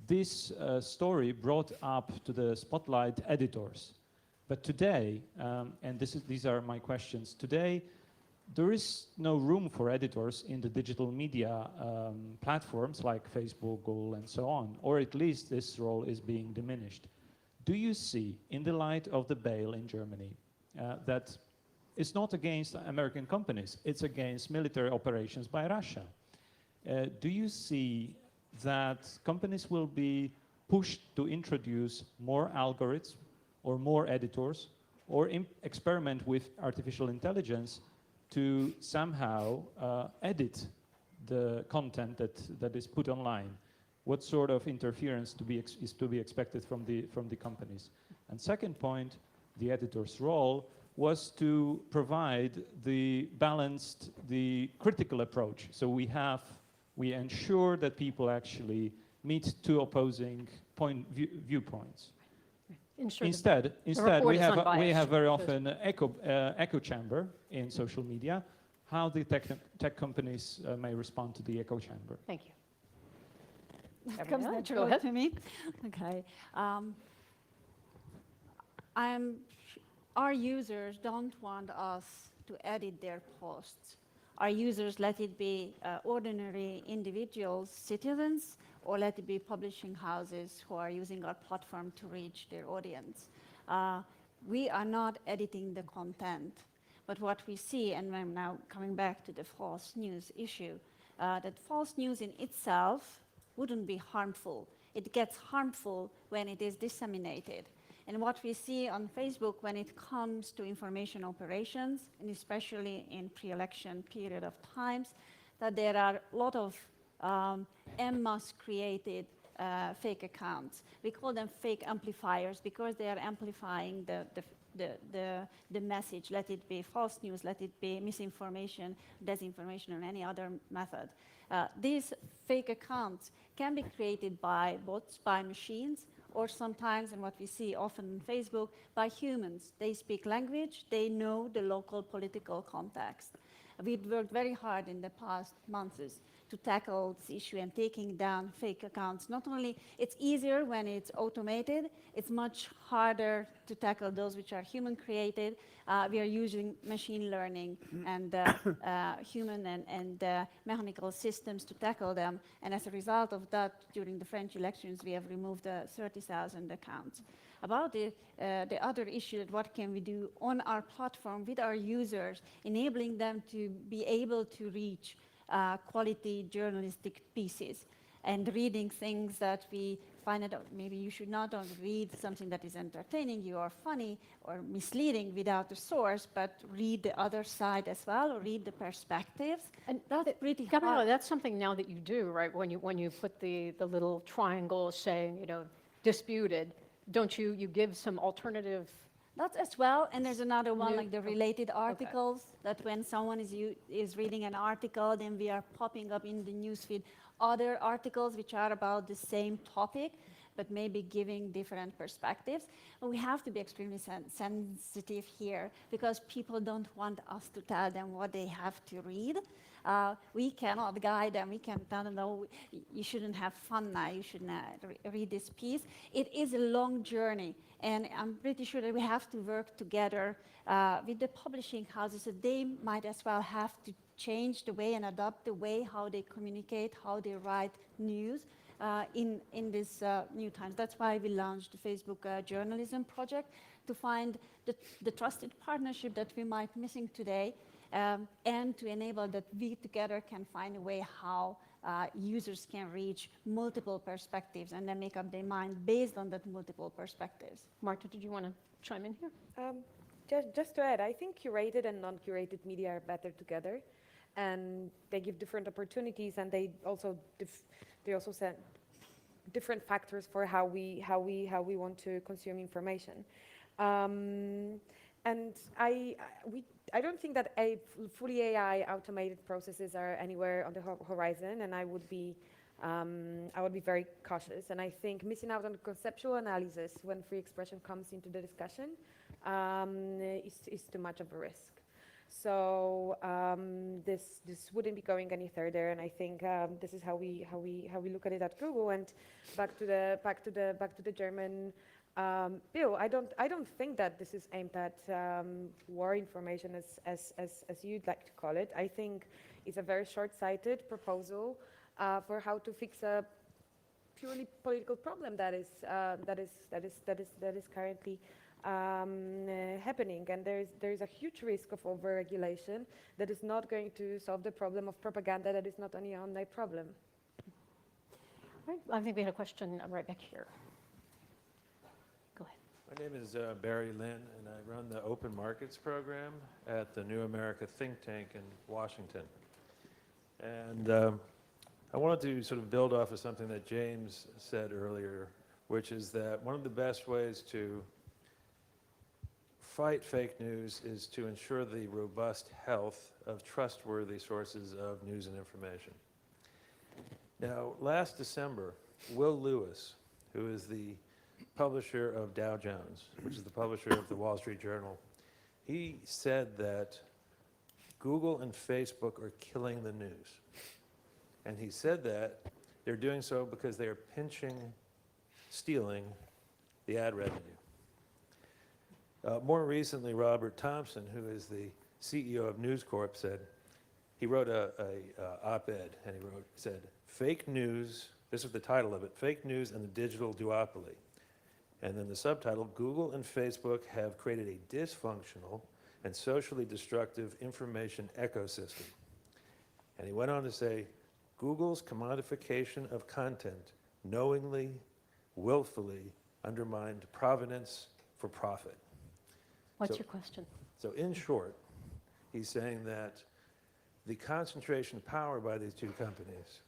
This story brought up to the spotlight editors. But today, and these are my questions, today there is no room for editors in the digital media platforms like Facebook, Google, and so on, or at least this role is being diminished. Do you see, in the light of the bail in Germany, that it's not against American companies, it's against military operations by Russia? Do you see that companies will be pushed to introduce more algorithms or more editors or experiment with artificial intelligence to somehow edit the content that is put online? What sort of interference is to be expected from the companies? And second point, the editor's role was to provide the balanced, the critical approach. So we ensure that people actually meet two opposing viewpoints. Instead, we have very often an echo chamber in social media. How the tech companies may respond to the echo chamber? Thank you. That comes natural to me. Okay. Our users don't want us to edit their posts. Our users, let it be ordinary individuals, citizens, or let it be publishing houses who are using our platform to reach their audience. We are not editing the content, but what we see, and I'm now coming back to the false news issue, that false news in itself wouldn't be harmful. It gets harmful when it is disseminated. And what we see on Facebook when it comes to information operations, and especially in pre-election period of times, that there are a lot of en masse created fake accounts. We call them fake amplifiers because they are amplifying the message, let it be false news, let it be misinformation, disinformation, or any other method. These fake accounts can be created by bots, by machines, or sometimes, and what we see often on Facebook, by humans. They speak language, they know the local political context. We've worked very hard in the past months to tackle this issue and taking down fake accounts. Not only, it's easier when it's automated, it's much harder to tackle those which are human created. We are using machine learning and human and mechanical systems to tackle them. And as a result of that, during the French elections, we have removed 30,000 accounts. About the other issue, what can we do on our platform with our users, enabling them to be able to reach quality journalistic pieces and reading things that we find that maybe you should not only read something that is entertaining you or funny or misleading without the source, but read the other side as well, or read the perspectives. And that's pretty hard. Gabriela, that's something now that you do, right? When you put the little triangle saying, disputed, don't you give some alternative? That as well, and there's another one like the related articles, that when someone is reading an article, then we are popping up in the newsfeed other articles which are about the same topic, but maybe giving different perspectives. And we have to be extremely sensitive here because people don't want us to tell them what they have to read. We cannot guide them. We can tell them, no, you shouldn't have fun now. You should not read this piece. It is a long journey. And I'm pretty sure that we have to work together with the publishing houses. So they might as well have to change the way and adopt the way how they communicate, how they write news in this new times. That's why we launched the Facebook Journalism Project, to find the trusted partnership that we might be missing today, and to enable that we together can find a way how users can reach multiple perspectives and then make up their mind based on that multiple perspectives. Marta, did you want to chime in here? Just to add, I think curated and non-curated media are better together, and they give different opportunities, and they also set different factors for how we want to consume information. I don't think that fully AI automated processes are anywhere on the horizon, and I would be very cautious. And I think missing out on the conceptual analysis when free expression comes into the discussion is too much of a risk. So this wouldn't be going any further, and I think this is how we look at it at Google. And back to the German bill, I don't think that this is aimed at war information as you'd like to call it. I think it's a very short-sighted proposal for how to fix a purely political problem that is currently happening, and there is a huge risk of over-regulation that is not going to solve the problem of propaganda that is not only an online problem. Right. I think we had a question right back here. Go ahead. My name is Barry Lynn, and I run the Open Markets program at the New America think tank in Washington. And I wanted to sort of build off of something that James said earlier, which is that one of the best ways to fight fake news is to ensure the robust health of trustworthy sources of news and information. Now, last December, Will Lewis, who is the publisher of Dow Jones, which is the publisher of the Wall Street Journal, he said that Google and Facebook are killing the news. And he said that they're doing so because they are stealing the ad revenue. More recently, Robert Thompson, who is the CEO of News Corp, said, he wrote a op-ed, and he said, fake news, this is the title of it, Fake News and the Digital Duopoly. And then the subtitle, Google and Facebook have created a dysfunctional and socially destructive information ecosystem. And he went on to say, Google's commodification of content knowingly, willfully undermined provenance for profit. What's your question? So in short, he's saying that the concentration of power by these two companies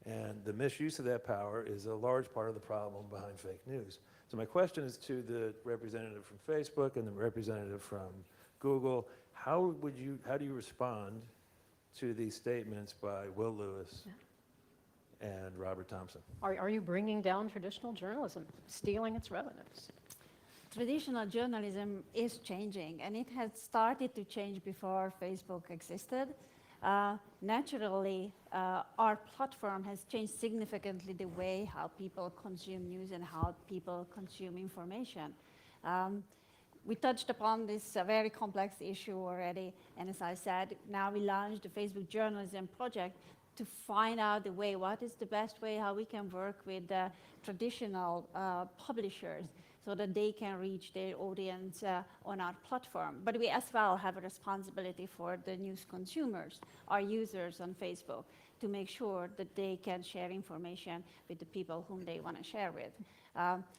and the misuse of that power is a large part of the problem behind fake news. So my question is to the representative from Facebook and the representative from Google. How do you respond to these statements by Will Lewis and Robert Thompson? Are you bringing down traditional journalism, stealing its revenues? Traditional journalism is changing, and it had started to change before Facebook existed. Naturally, our platform has changed significantly the way how people consume news and how people consume information. We touched upon this very complex issue already, and as I said, now we launched the Facebook Journalism Project to find out the way, what is the best way how we can work with traditional publishers so that they can reach their audience on our platform. But we as well have a responsibility for the news consumers, our users on Facebook, to make sure that they can share information with the people whom they want to share with.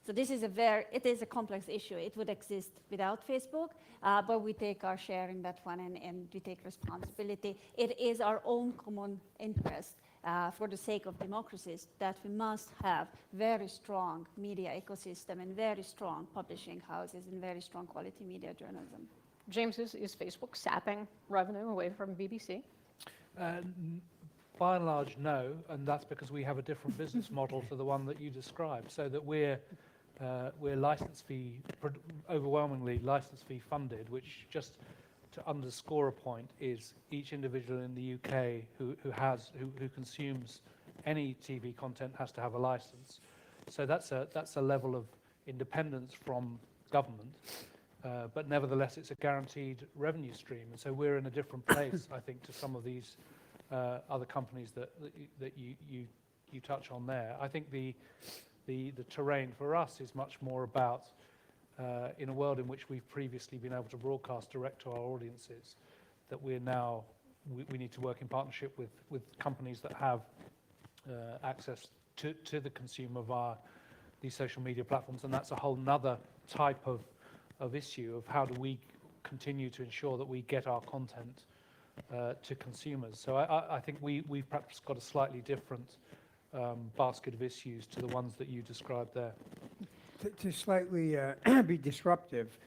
So this is it is a complex issue. It would exist without Facebook, but we take our share in that one and we take responsibility. It is our own common interest for the sake of democracies that we must have very strong media ecosystem and very strong publishing houses and very strong quality media journalism. James, is Facebook sapping revenue away from BBC? By and large, no, and that's because we have a different business model to the one that you described, so that we're license fee, overwhelmingly license fee funded, which, just to underscore a point, is each individual in the UK who consumes any TV content has to have a license. So that's a level of independence from government, but nevertheless it's a guaranteed revenue stream, and so we're in a different place, I think, to some of these other companies that you touch on there. I think the terrain for us is much more about in a world in which we've previously been able to broadcast direct to our audiences, that we need to work in partnership with companies that have access to the consumer via these social media platforms, and that's a whole nother type of issue of how do we continue to ensure that we get our content to consumers. So I think we've perhaps got a slightly different basket of issues to the ones that you described there. To slightly be disruptive,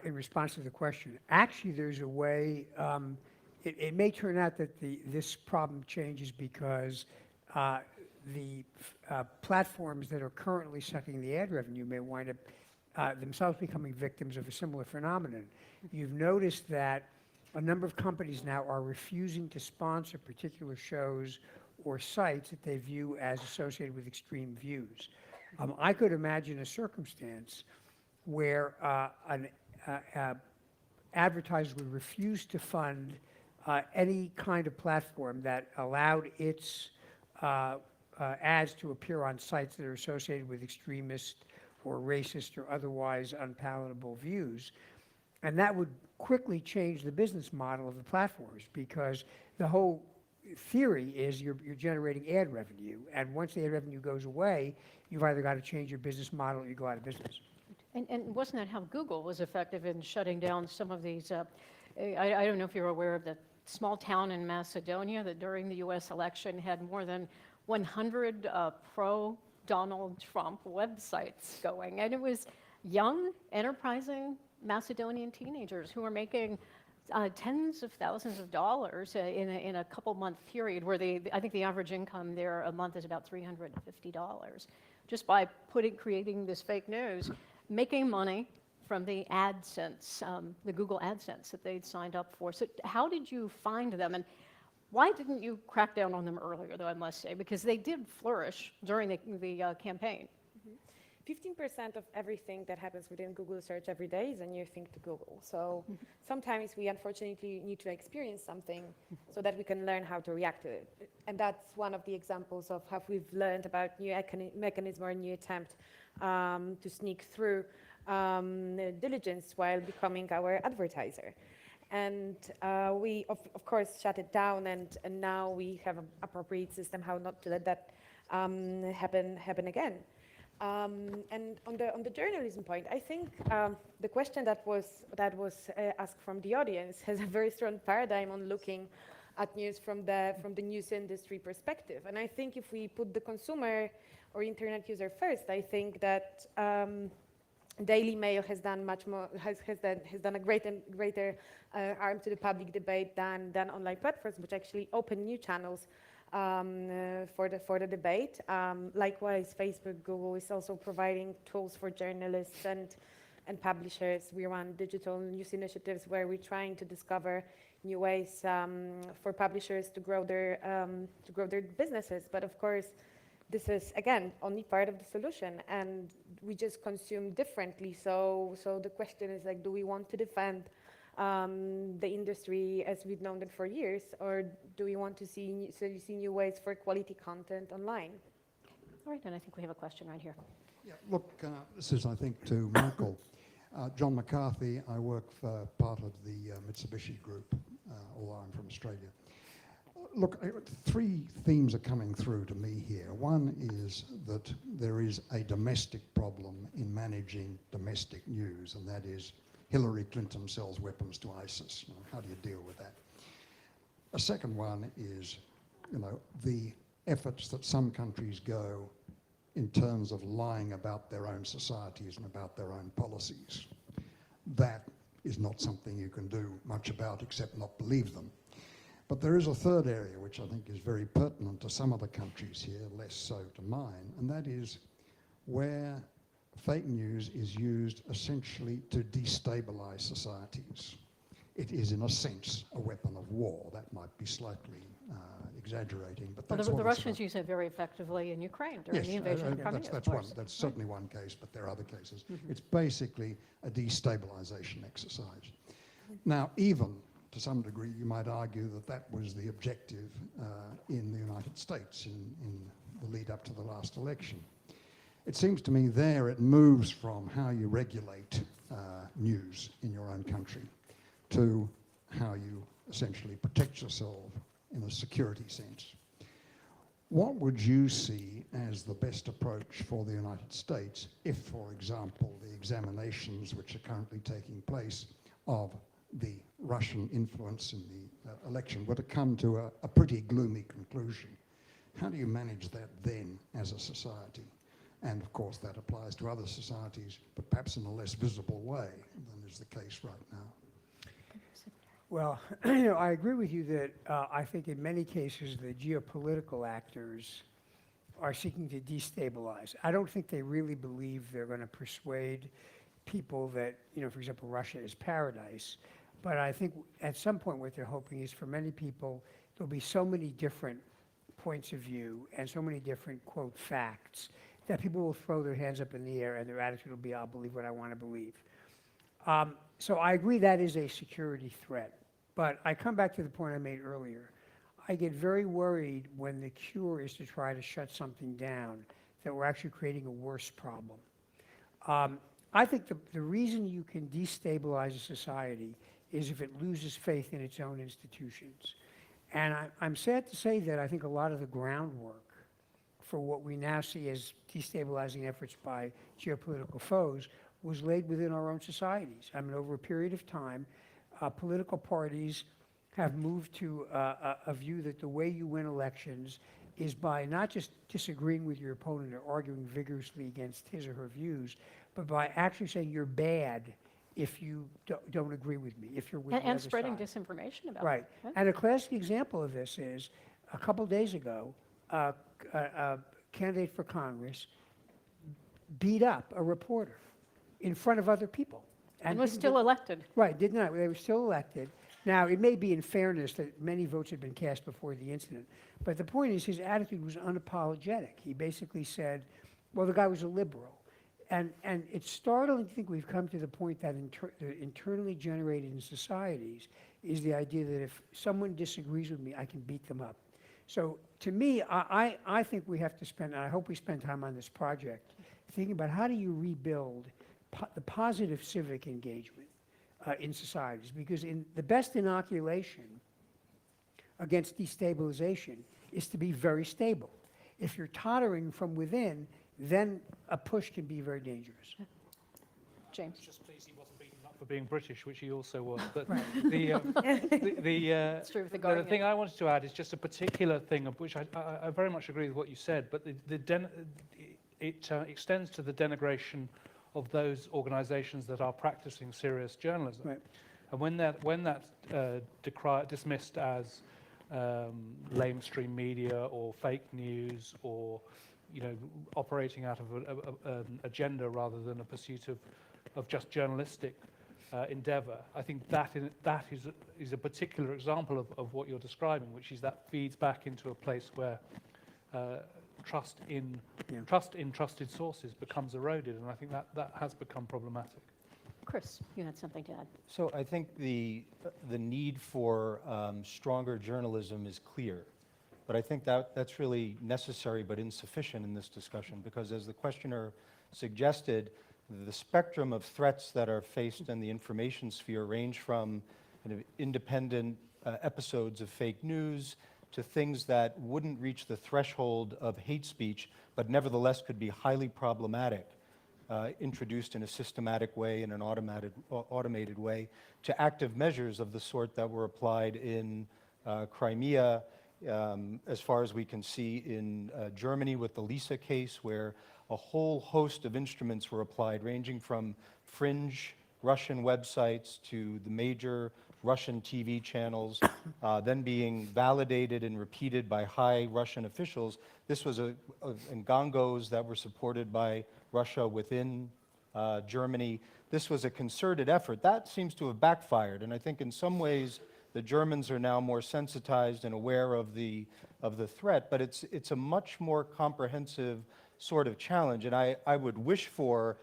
in response to the question. Actually, there's a way, it may turn out that this problem changes because the platforms that are currently sucking the ad revenue may wind up themselves becoming victims of a similar phenomenon. You've noticed that a number of companies now are refusing to sponsor particular shows or sites that they view as associated with extreme views. I could imagine a circumstance where an advertiser would refuse to fund any kind of platform that allowed its ads to appear on sites that are associated with extremist or racist or otherwise unpalatable views. And that would quickly change the business model of the platforms, because the whole theory is you're generating ad revenue, and once the ad revenue goes away, you've either got to change your business model or you go out of business. And wasn't that how Google was effective in shutting down some of these? I don't know if you're aware of the small town in Macedonia that during the US election had more than 100 pro-Donald Trump websites going. And it was young, enterprising Macedonian teenagers who were making tens of thousands of dollars in a couple-month period, where I think the average income there a month is about $350, just by creating this fake news, making money from the AdSense, the Google AdSense that they'd signed up for. So how did you find them, and why didn't you crack down on them earlier, though, I must say, because they did flourish during the campaign? 15% of everything that happens within Google search every day is a new thing to Google. So sometimes we unfortunately need to experience something so that we can learn how to react to it. And that's one of the examples of how we've learned about new mechanism or new attempt to sneak through diligence while becoming our advertiser. And we, of course, shut it down, and now we have an appropriate system how not to let that happen again. And on the journalism point, I think the question that was asked from the audience has a very strong paradigm on looking at news from the news industry perspective. And I think if we put the consumer or internet user first, I think that Daily Mail has done much more, has done a greater harm to the public debate than online platforms, which actually open new channels for the debate. Likewise, Facebook, Google is also providing tools for journalists and publishers. We run digital news initiatives where we're trying to discover new ways for publishers to grow their businesses. But of course, this is again only part of the solution, and we just consume differently. So the question is, like, do we want to defend the industry as we've known it for years, or do we want to see new ways for quality content online? All right, and I think we have a question right here. Yeah, look, this is, I think, to Michael. John McCarthy, I work for part of the Mitsubishi Group, although I'm from Australia. Look, three themes are coming through to me here. One is that there is a domestic problem in managing domestic news, and that is Hillary Clinton sells weapons to ISIS. How do you deal with that? A second one is, the efforts that some countries go in terms of lying about their own societies and about their own policies. That is not something you can do much about except not believe them. But there is a third area which I think is very pertinent to some of the countries here, less so to mine, and that is where fake news is used essentially to destabilize societies. It is, in a sense, a weapon of war. That might be slightly exaggerating, but that's the Russians use it very effectively in Ukraine during the invasion of Crimea. That's certainly one case, but there are other cases. It's basically a destabilization exercise. Now, even to some degree, you might argue that that was the objective in the United States in the lead up to the last election. It seems to me there it moves from how you regulate news in your own country to how you essentially protect yourself in a security sense. What would you see as the best approach for the United States if, for example, the examinations which are currently taking place of the Russian influence in the election were to come to a pretty gloomy conclusion? How do you manage that then as a society? And of course that applies to other societies, but perhaps in a less visible way than is is the case right now? Well, I agree with you that I think in many cases the geopolitical actors are seeking to destabilize. I don't think they really believe they're going to persuade people that, for example, Russia is paradise. But I think at some point what they're hoping is for many people, there'll be so many different points of view and so many different, quote, facts that people will throw their hands up in the air and their attitude will be, I'll believe what I want to believe. So I agree that is a security threat. But I come back to the point I made earlier. I get very worried when the cure is to try to shut something down, that we're actually creating a worse problem. I think the reason you can destabilize a society is if it loses faith in its own institutions. And I'm sad to say that I think a lot of the groundwork for what we now see as destabilizing efforts by geopolitical foes was laid within our own societies. I mean, over a period of time, political parties have moved to a view that the way you win elections is by not just disagreeing with your opponent or arguing vigorously against his or her views, but by actually saying you're bad if you don't agree with me, if you're with the other And spreading side. disinformation about Right. it. And a classic example of this is a couple days ago, a candidate for Congress beat up a reporter in front of other people. And was didn't still get- elected. Right, did not. They were still elected. Now, it may be in fairness that many votes had been cast before the incident, but the point is his attitude was unapologetic. He basically said, well, the guy was a liberal. And it's startling to think we've come to the point that internally generated in societies is the idea that if someone disagrees with me, I can beat them up. So to me, I think we have to spend, and I hope we spend time on this project, thinking about how do you rebuild the positive civic engagement in societies, because the best inoculation against destabilization is to be very stable. If you're tottering from within, then a push can be very dangerous. James. Just pleased he wasn't beaten up for being British, which he also was. But Right. It's true with the the Guardian. thing I wanted to add is just a particular thing of which I very much agree with what you said, but it extends to the denigration of those organizations that are practicing serious journalism. Right. And when that's dismissed as lamestream media or fake news or operating out of an agenda rather than a pursuit of just journalistic endeavor, I think that is a particular example of what you're describing, which is that feeds back into a place where trust in trusted sources becomes eroded, and I think that has become problematic. Chris, you had something to add. So I think the need for stronger journalism is clear, but I think that's really necessary but insufficient in this discussion, because as the questioner suggested, the spectrum of threats that are faced in the information sphere range from independent episodes of fake news to things that wouldn't reach the threshold of hate speech, but nevertheless could be highly problematic, introduced in a systematic way, in an automated way, to active measures of the sort that were applied in Crimea, as far as we can see in Germany with the Lisa case, where a whole host of instruments were applied, ranging from fringe Russian websites to the major Russian TV channels, then being validated and repeated by high Russian officials. This was in gongos that were supported by Russia within Germany. This was a concerted effort. That seems to have backfired, and I think in some ways the Germans are now more sensitized and aware of the threat, but it's a much more comprehensive sort of challenge, and I would wish for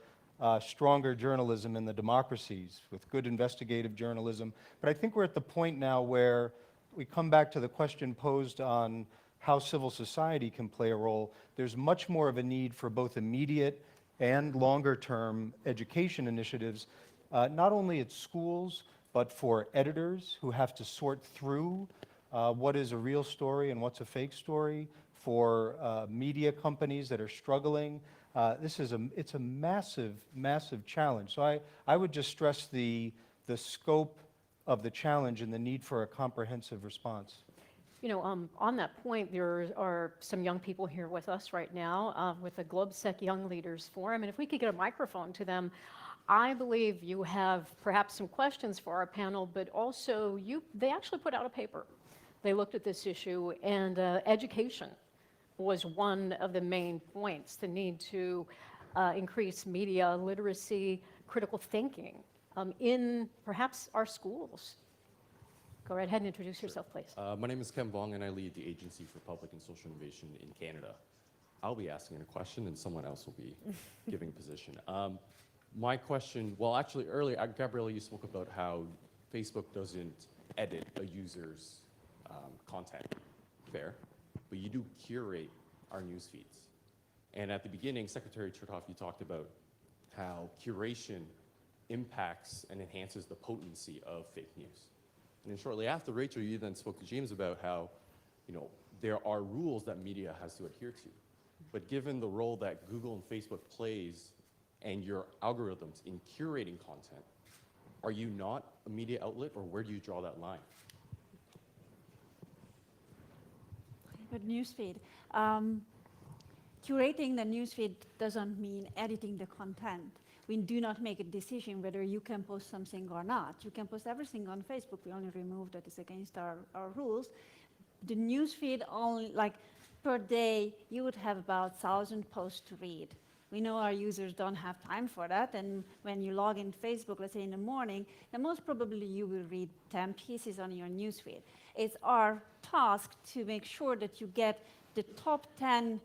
stronger journalism in the democracies with good investigative journalism. But I think we're at the point now where we come back to the question posed on how civil society can play a role. There's much more of a need for both immediate and longer-term education initiatives, not only at schools, but for editors who have to sort through what is a real story and what's a fake story, for media companies that are struggling. It's a massive, massive challenge. So I would just stress the scope of the challenge and the need for a comprehensive response. On that point, there are some young people here with us right now with the GlobSec Young Leaders Forum, and if we could get a microphone to them, I believe you have perhaps some questions for our panel, but also they actually put out a paper. They looked at this issue, and education was one of the main points, the need to increase media literacy, critical thinking in perhaps our schools. Go right ahead and introduce yourself, please. My name is Ken Vong, and I lead the Agency for Public and Social Innovation in Canada. I'll be asking a question, and someone else will be giving a position. My question, well, actually, earlier, Gabriella, you spoke about how Facebook doesn't edit a user's content. Fair. But you do curate our news feeds. And at the beginning, Secretary Chertoff, you talked about how curation impacts and enhances the potency of fake news. And then shortly after, Rachel, you then spoke to James about how, there are rules that media has to adhere to. But given the role that Google and Facebook plays and your algorithms in curating content, are you not a media outlet, or where do you draw that line? But newsfeed. Curating the newsfeed doesn't mean editing the content. We do not make a decision whether you can post something or not. You can post everything on Facebook. We only remove that is against our rules. The newsfeed only, per day, you would have about 1,000 posts to read. We know our users don't have time for that, and when you log in Facebook, let's say in the morning, then most probably you will read 10 pieces on your newsfeed. It's our task to make sure that you get the top 10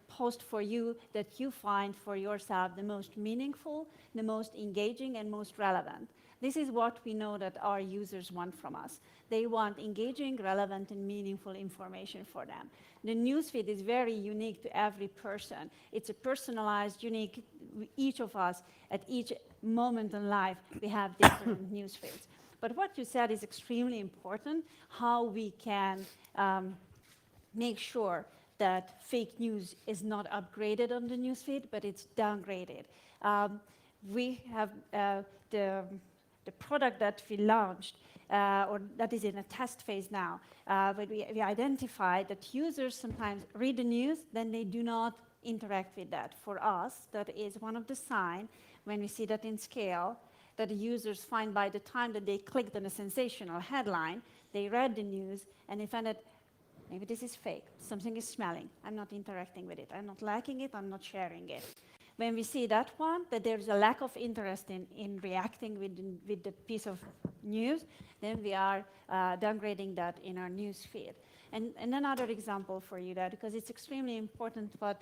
posts for you that you find for yourself the most meaningful, the most engaging, and most relevant. This is what we know that our users want from us. They want engaging, relevant, and meaningful information for them. The newsfeed is very unique to every person. It's a personalized, unique, each of us, at each moment in life, we have different newsfeeds. But what you said is extremely important, how we can make sure that fake news is not upgraded on the newsfeed, but it's downgraded. We have the product that we launched, or that is in a test phase now, but we identified that users sometimes read the news, then they do not interact with that. For us, that is one of the signs, when we see that in scale, that the users find by the time that they clicked on a sensational headline, they read the news, and they find that maybe this is fake, something is smelling, I'm not interacting with it, I'm not liking it, I'm not sharing it. When we see that one, that there's a lack of interest in reacting with the piece of news, then we are downgrading that in our news feed. And another example for you there, because it's extremely important what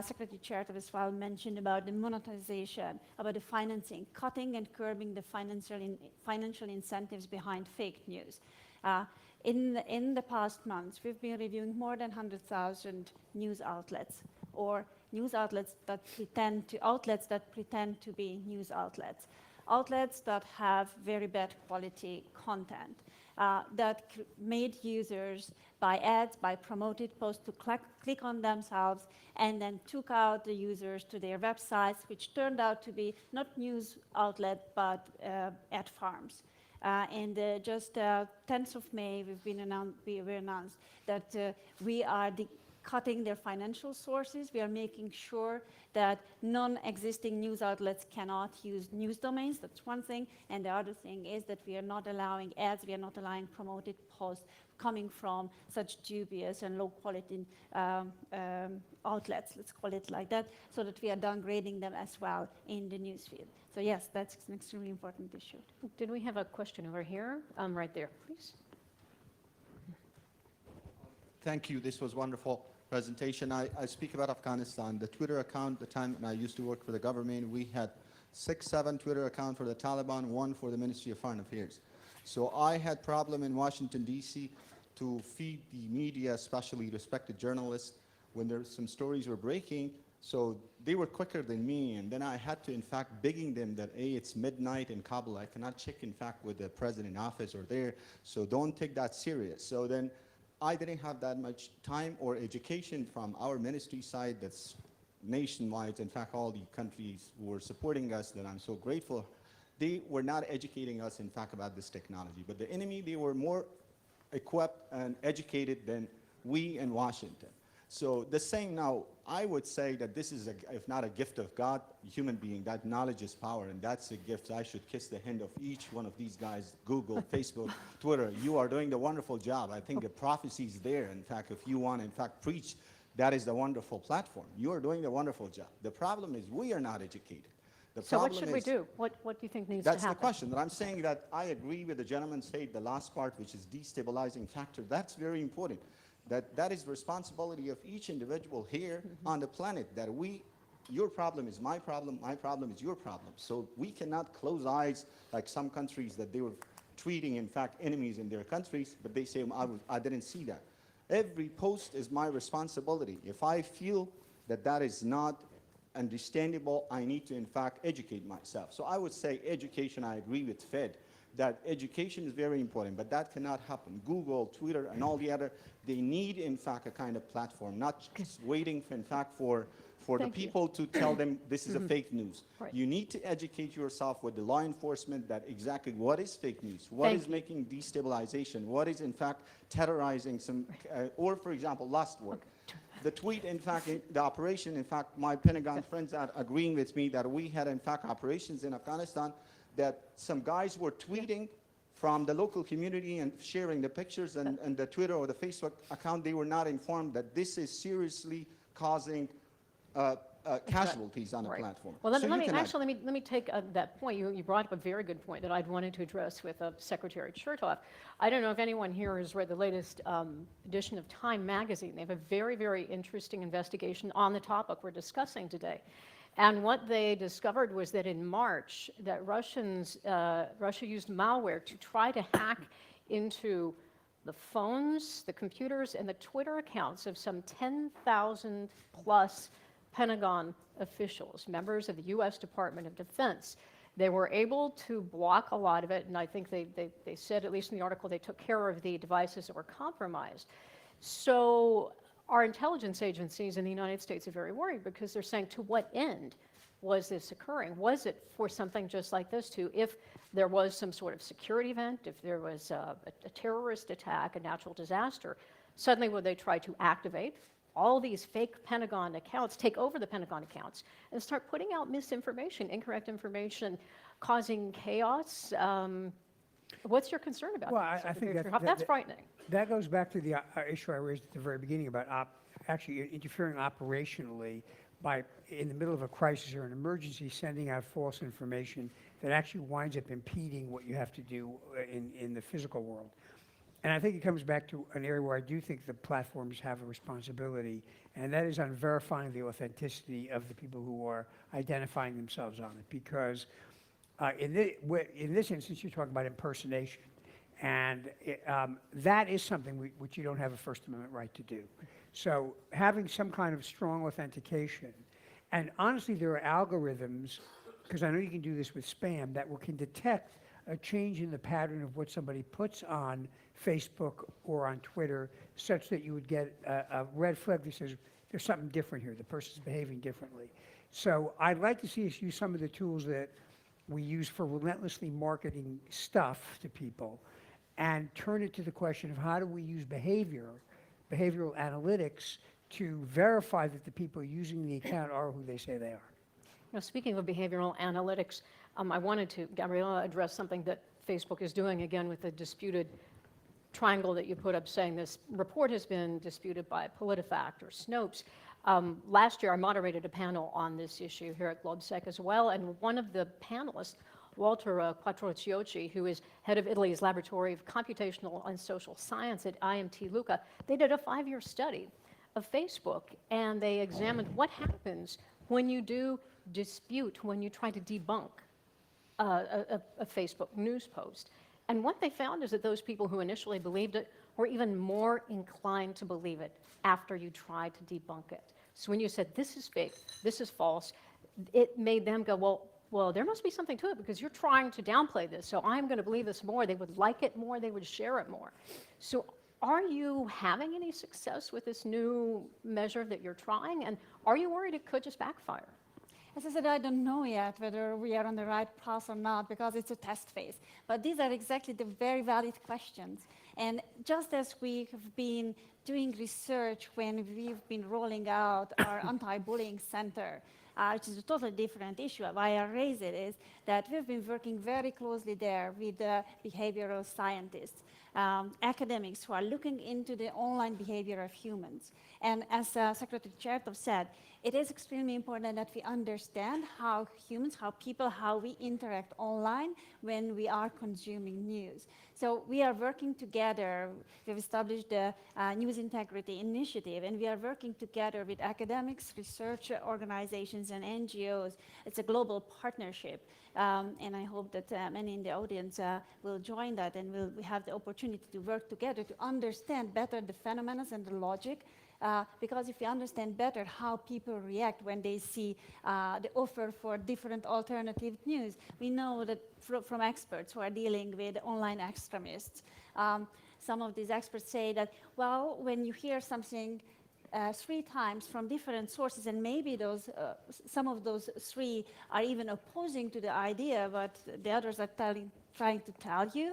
Secretary Chertoff as well mentioned about the monetization, about the financing, cutting and curbing the financial incentives behind fake news. In the past months, we've been reviewing more than 100,000 news outlets, or news outlets that pretend to be news outlets. Outlets that have very bad quality content, that made users buy ads, buy promoted posts to click on themselves, and then took out the users to their websites, which turned out to be not news outlet, but ad farms. And just 10th of May, we announced that we are cutting their financial sources. We are making sure that non-existing news outlets cannot use news domains. That's one thing. And the other thing is that we are not allowing ads, we are not allowing promoted posts coming from such dubious and low-quality outlets, let's call it like that, so that we are downgrading them as well in the newsfeed. So yes, that's an extremely important issue. Did we have a question over here? Right there, please. Thank you. This was wonderful presentation. I speak about Afghanistan. The Twitter account, the time when I used to work for the government, we had 6, 7 Twitter accounts for the Taliban, 1 for the Ministry of Foreign Affairs. So I had problem in Washington, D.C. to feed the media, especially respected journalists, when there some stories were breaking. So they were quicker than me, and then I had to, in fact, begging them that, hey, it's midnight in Kabul. I cannot check, in fact, with the president office or there, so don't take that serious. So then I didn't have that much time or education from our ministry side that's nationwide. In fact, all the countries who were supporting us that I'm so grateful, they were not educating us, in fact, about this technology. But the enemy, they were more equipped and educated than we in Washington. So the same now, I would say that this is, if not a gift of God, human being, that knowledge is power, and that's a gift. I should kiss the hand of each one of these guys, Google, Facebook, Twitter. You are doing a wonderful job. I think the prophecy is there. In fact, if you want to, in fact, preach, that is the wonderful platform. You are doing a wonderful job. The problem is we are not educated. So what should we do? What do you think needs to happen? That's the question. That I'm saying that I agree with the gentleman said, the last part, which is destabilizing factor. That's very important. That is the responsibility of each individual here on the planet, that your problem is my problem is your problem. So we cannot close eyes like some countries that they were treating, in fact, enemies in their countries, but they say, I didn't see that. Every post is my responsibility. If I feel that that is not understandable, I need to, in fact, educate myself. So I would say education, I agree with Fed, that education is very important, but that cannot happen. Google, Twitter, and all the other, they need, in fact, a kind of platform, not just waiting, for, in fact, for the people to tell them this is a fake news. Right. You need to educate yourself with the law enforcement that exactly what is fake news, what is making destabilization, what is, in fact, terrorizing some, or, for example, last word. The tweet, in fact, the operation, in fact, my Pentagon friends are agreeing with me that we had, in fact, operations in Afghanistan that some guys were tweeting from the local community and sharing the pictures and the Twitter or the Facebook account. They were not informed that this is seriously causing casualties on the platform. Well, let me take that point. You brought up a very good point that I'd wanted to address with Secretary Chertoff. I don't know if anyone here has read the latest edition of Time magazine. They have a very, very interesting investigation on the topic we're discussing today. And what they discovered was that in March, that Russia used malware to try to hack into the phones, the computers, and the Twitter accounts of some 10,000 plus Pentagon officials, members of the U.S. Department of Defense. They were able to block a lot of it, and I think they said, at least in the article, they took care of the devices that were compromised. So our intelligence agencies in the United States are very worried because they're saying, to what end was this occurring? Was it for something just like this, if there was some sort of security event, if there was a terrorist attack, a natural disaster, suddenly would they try to activate all these fake Pentagon accounts, take over the Pentagon accounts, and start putting out misinformation, incorrect information, causing chaos? What's your concern about that? I think that's frightening. That goes back to the issue I raised at the very beginning about actually interfering operationally by, in the middle of a crisis or an emergency, sending out false information that actually winds up impeding what you have to do in the physical world. And I think it comes back to an area where I do think the platforms have a responsibility, and that is on verifying the authenticity of the people who are identifying themselves on it. Because in this instance, you're talking about impersonation. And that is something which you don't have a First Amendment right to do. So having some kind of strong authentication, and honestly, there are algorithms, because I know you can do this with spam, that can detect a change in the pattern of what somebody puts on Facebook or on Twitter, such that you would get a red flag that says there's something different here, the person's behaving differently. So I'd like to see us use some of the tools that we use for relentlessly marketing stuff to people and turn it to the question of how do we use behavioral analytics to verify that the people using the account are who they say they are. Now, speaking of behavioral analytics, I wanted to, Gabriela, address something that Facebook is doing again with the disputed triangle that you put up saying this report has been disputed by PolitiFact or Snopes. Last year, I moderated a panel on this issue here at GlobSec as well, and one of the panelists, Walter Quattrociocci, who is head of Italy's Laboratory of Computational and Social Science at IMT Lucca, they did a 5-year study of Facebook, and they examined what happens when you do dispute, when you try to debunk a Facebook news post. And what they found is that those people who initially believed it were even more inclined to believe it after you tried to debunk it. So when you said, this is fake, this is false, it made them go, well, there must be something to it because you're trying to downplay this, so I'm going to believe this more. They would like it more, they would share it more. So are you having any success with this new measure that you're trying? And are you worried it could just backfire? As I said, I don't know yet whether we are on the right path or not because it's a test phase. But these are exactly the very valid questions. And just as we have been doing research when we've been rolling out our anti-bullying center, which is a totally different issue. Why I raise it is that we've been working very closely there with behavioral scientists, academics who are looking into the online behavior of humans. And as Secretary Chertoff said, it is extremely important that we understand how humans, how we interact online when we are consuming news. So we are working together. We've established the News Integrity Initiative, and we are working together with academics, research organizations, and NGOs. It's a global partnership, and I hope that many in the audience will join that, and we have the opportunity to work together to understand better the phenomena and the logic. Because if we understand better how people react when they see the offer for different alternative news, we know that from experts who are dealing with online extremists. Some of these experts say that, well, when you hear something 3 times from different sources, and maybe some of those 3 are even opposing to the idea what the others are trying to tell you,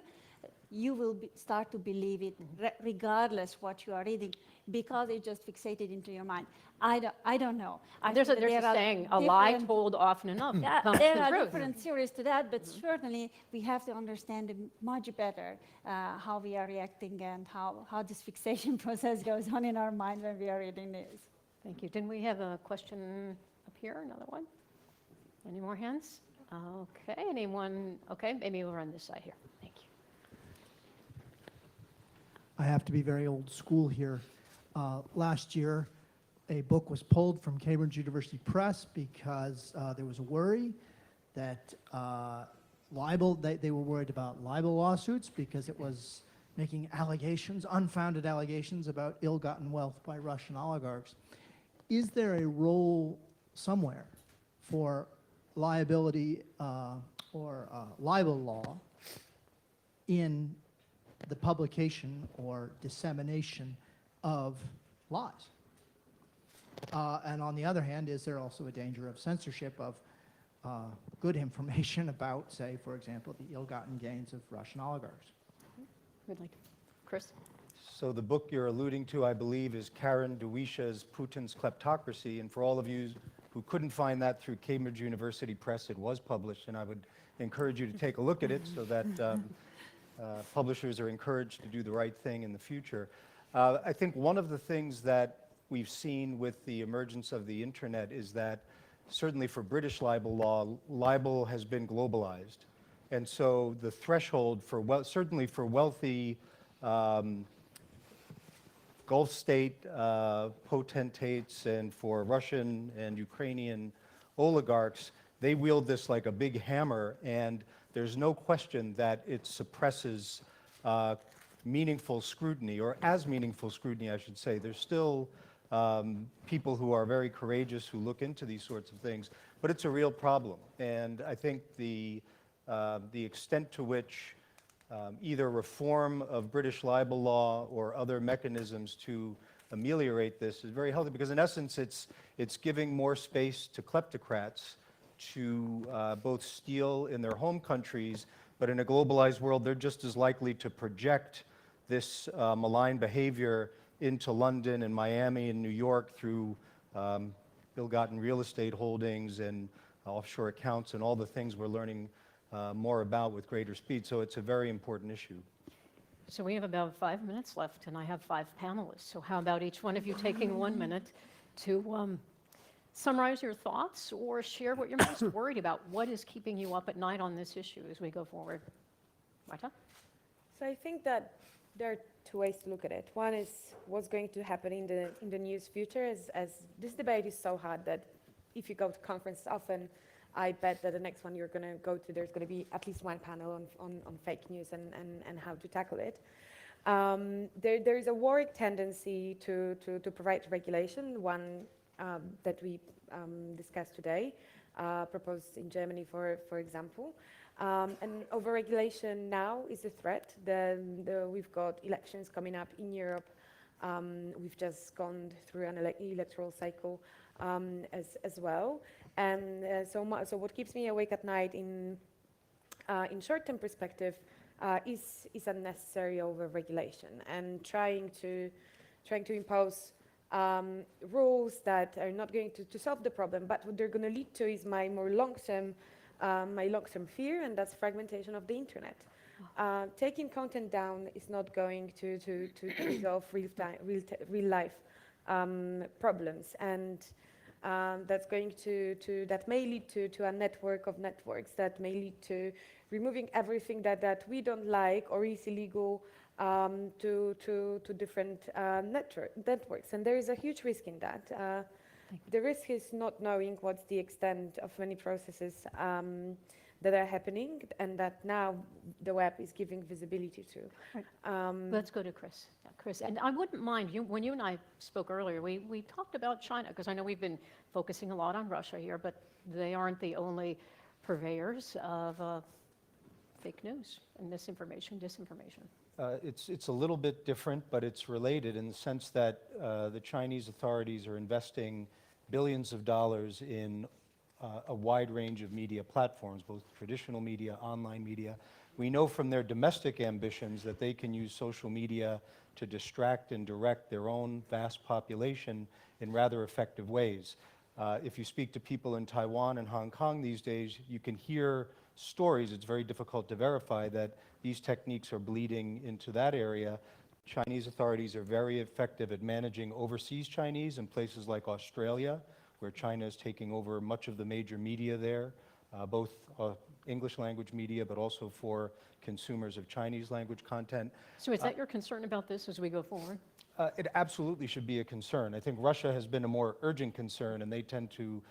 you will start to believe it regardless what you are reading, because it's just fixated into your mind. I don't know. There's a saying, a lie told often enough comes there to are truth. different theories to that, but certainly we have to understand much better how we are reacting and how this fixation process goes on in our mind when we are reading news. Thank you. Didn't we have a question up here, another one? Any more hands? Okay, anyone? Okay, maybe we'll run this side here. Thank you. I have to be very old school here. Last year, a book was pulled from Cambridge University Press because there was a worry that they were worried about libel lawsuits because it was making allegations, unfounded allegations about ill-gotten wealth by Russian oligarchs. Is there a role somewhere for liability or libel law in the publication or dissemination of lies? And on the other hand, is there also a danger of censorship of good information about, say, for example, the ill-gotten gains of Russian oligarchs? Would like to, Chris? So the book you're alluding to, I believe, is Karen Duisha's Putin's Kleptocracy. And for all of you who couldn't find that through Cambridge University Press, it was published. And I would encourage you to take a look at it so that publishers are encouraged to do the right thing in the future. I think one of the things that we've seen with the emergence of the internet is that certainly for British libel law, libel has been globalized. And so the threshold for, certainly for wealthy Gulf state potentates and for Russian and Ukrainian oligarchs, they wield this like a big hammer, and there's no question that it suppresses meaningful scrutiny, or as meaningful scrutiny, I should say. There's still people who are very courageous who look into these sorts of things, but it's a real problem. And I think the extent to which either reform of British libel law or other mechanisms to ameliorate this is very healthy, because in essence it's giving more space to kleptocrats to both steal in their home countries, but in a globalized world they're just as likely to project this malign behavior into London and Miami and New York through ill-gotten real estate holdings and offshore accounts and all the things we're learning more about with greater speed. So it's a very important issue. So we have about 5 minutes left, and I have 5 panelists. So how about each one of you taking 1 minute to summarize your thoughts or share what you're most worried about? What is keeping you up at night on this issue as we go forward? Marta? So I think that there are 2 ways to look at it. One is what's going to happen in the news future, as this debate is so hard that if you go to conferences often, I bet that the next one you're going to go to, there's going to be at least one panel on fake news and how to tackle it. There is a worrying tendency to provide regulation, one that we discussed today, proposed in Germany, for example. And overregulation now is a threat. We've got elections coming up in Europe. We've just gone through an electoral cycle. as well. And so what keeps me awake at night in short-term perspective is unnecessary over-regulation and trying to impose rules that are not going to solve the problem, but what they're going to lead to is my long-term fear, and that's fragmentation of the internet. Taking content down is not going to resolve real-life problems, and that may lead to a network of networks that may lead to removing everything that we don't like or is illegal to different networks. And there is a huge risk in that. The risk is not knowing what's the extent of many processes that are happening and that now the web is giving visibility to. Right. Let's go to Chris. Yeah, Chris, and I wouldn't mind, when you and I spoke earlier, we talked about China, because I know we've been focusing a lot on Russia here, but they aren't the only purveyors of fake news and misinformation, disinformation. It's a little bit different, but it's related in the sense that the Chinese authorities are investing billions of dollars in a wide range of media platforms, both traditional media, online media. We know from their domestic ambitions that they can use social media to distract and direct their own vast population in rather effective ways. If you speak to people in Taiwan and Hong Kong these days, you can hear stories, it's very difficult to verify, that these techniques are bleeding into that area. Chinese authorities are very effective at managing overseas Chinese in places like Australia, where China is taking over much of the major media there, both English language media, but also for consumers of Chinese language content. So is that your concern about this as we go forward? It absolutely should be a concern. I think Russia has been a more urgent concern, and they tend to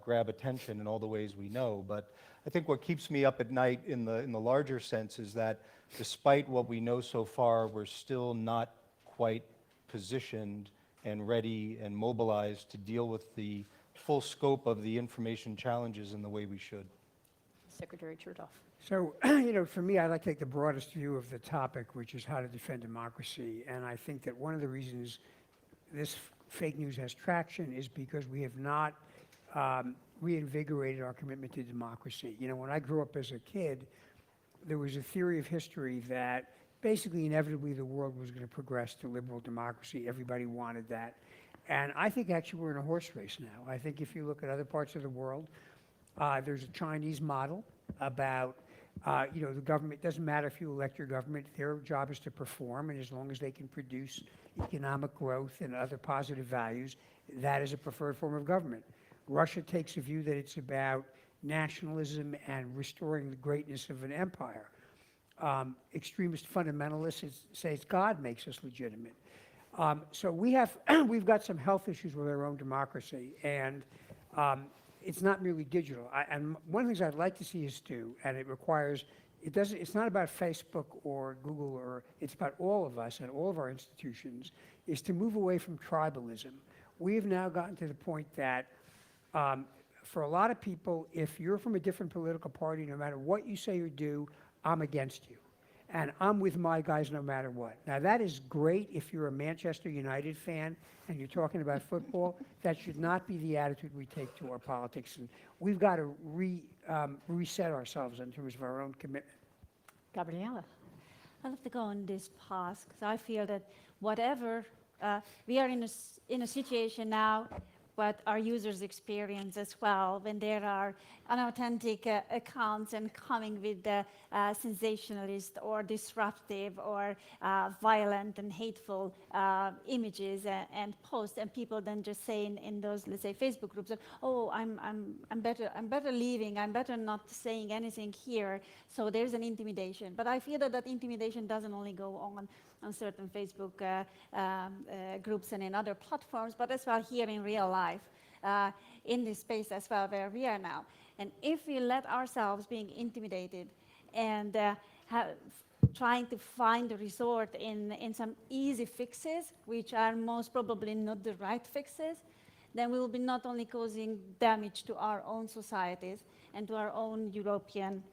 grab attention in all the ways we know. But I think what keeps me up at night in the larger sense is that despite what we know so far, we're still not quite positioned and ready and mobilized to deal with the full scope of the information challenges in the way we should. Secretary Chertoff. So, for me, I like to take the broadest view of the topic, which is how to defend democracy. And I think that one of the reasons this fake news has traction is because we have not reinvigorated our commitment to democracy. When I grew up as a kid, there was a theory of history that basically inevitably the world was going to progress to liberal democracy. Everybody wanted that. And I think actually we're in a horse race now. I think if you look at other parts of the world, there's a Chinese model about, the government, doesn't matter if you elect your government, their job is to perform, and as long as they can produce economic growth and other positive values, that is a preferred form of government. Russia takes a view that it's about nationalism and restoring the greatness of an empire. Extremist fundamentalists say it's God makes us legitimate. So we've got some health issues with our own democracy, and it's not merely digital. And one of the things I'd like to see us do, and it requires, it's not about Facebook or Google, it's about all of us and all of our institutions, is to move away from tribalism. We've now gotten to the point that for a lot of people, if you're from a different political party, no matter what you say or do, I'm against you. And I'm with my guys no matter what. Now, that is great if you're a Manchester United fan and you're talking about football. That should not be the attitude we take to our politics. And we've got to reset ourselves in terms of our own commitment. Gabriela. I love to go on this path because I feel that whatever, we are in a situation now what our users experience as well when there are unauthentic accounts and coming with the sensationalist or disruptive or violent and hateful images and posts, and people then just saying in those, let's say, Facebook groups that, oh, I'm better leaving, I'm better not saying anything here. So there's an intimidation. But I feel that intimidation doesn't only go on certain Facebook groups and in other platforms, but as well here in real life, in this space as well where we are now. And if we let ourselves being intimidated and trying to find a resort in some easy fixes, which are most probably not the right fixes, then we will be not only causing damage to our own societies and to our own European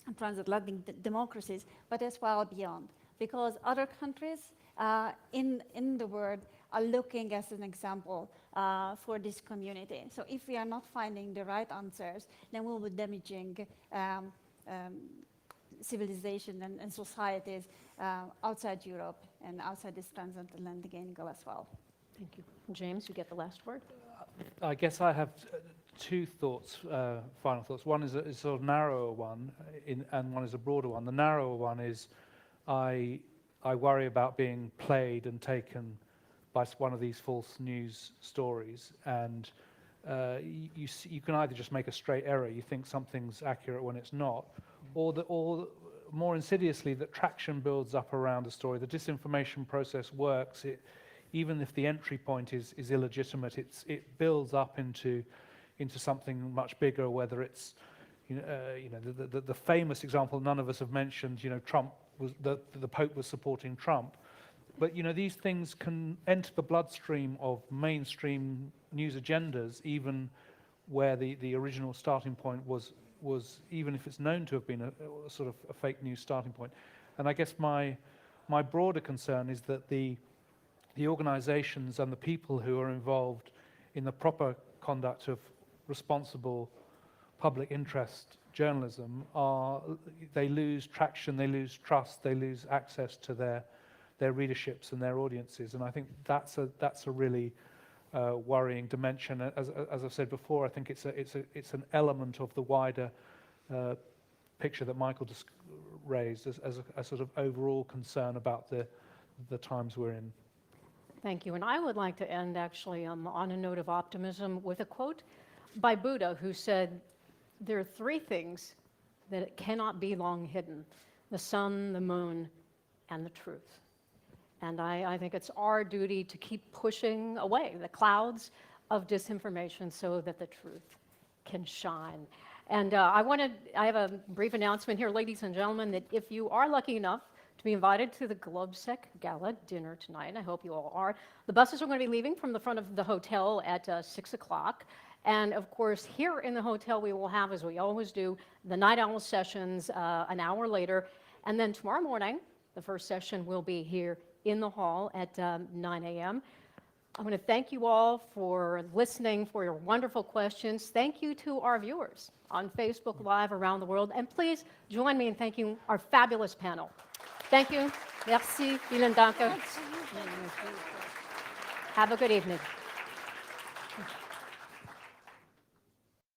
and transatlantic democracies, but as well beyond. Because other countries in the world are looking as an example for this community. So if we are not finding the right answers, then we'll be damaging civilization and societies outside Europe and outside this transatlantic angle as well. Thank you. James, you get the last word. I guess I have two thoughts, final thoughts. One is a sort of narrower one, and one is a broader one. The narrower one is I worry about being played and taken by one of these false news stories, and you can either just make a straight error, you think something's accurate when it's not, or more insidiously, that traction builds up around a story. The disinformation process works. Even if the entry point is illegitimate, it builds up into something much bigger. Whether it's the famous example none of us have mentioned. Trump was the Pope was supporting Trump, but these things can enter the bloodstream of mainstream news agendas, even where the original starting point was even if it's known to have been a sort of a fake news starting point. And I guess my broader concern is that the organizations and the people who are involved in the proper conduct of responsible public interest journalism they lose traction, they lose trust, they lose access to their readerships and their audiences. And I think that's a really worrying dimension. As I've said before, I think it's an element of the wider picture that Michael just raised as a sort of overall concern about the times we're in. Thank you. And I would like to end actually on a note of optimism with a quote by Buddha, who said, there are three things that cannot be long hidden: the sun, the moon, and the truth. And I think it's our duty to keep pushing away the clouds of disinformation so that the truth can shine. And I have a brief announcement here, ladies and gentlemen, that if you are lucky enough to be invited to the GlobSec Gala dinner tonight, I hope you all are, the buses are going to be leaving from the front of the hotel at 6 o'clock. And of course, here in the hotel, we will have, as we always do, the Night Owl sessions an hour later. And then tomorrow morning, the first session will be here in the hall at 9 a.m. I want to thank you all for listening, for your wonderful questions. Thank you to our viewers on Facebook Live around the world. And please join me in thanking our fabulous panel. Thank you. Merci. Vielen Dank. Have a good evening.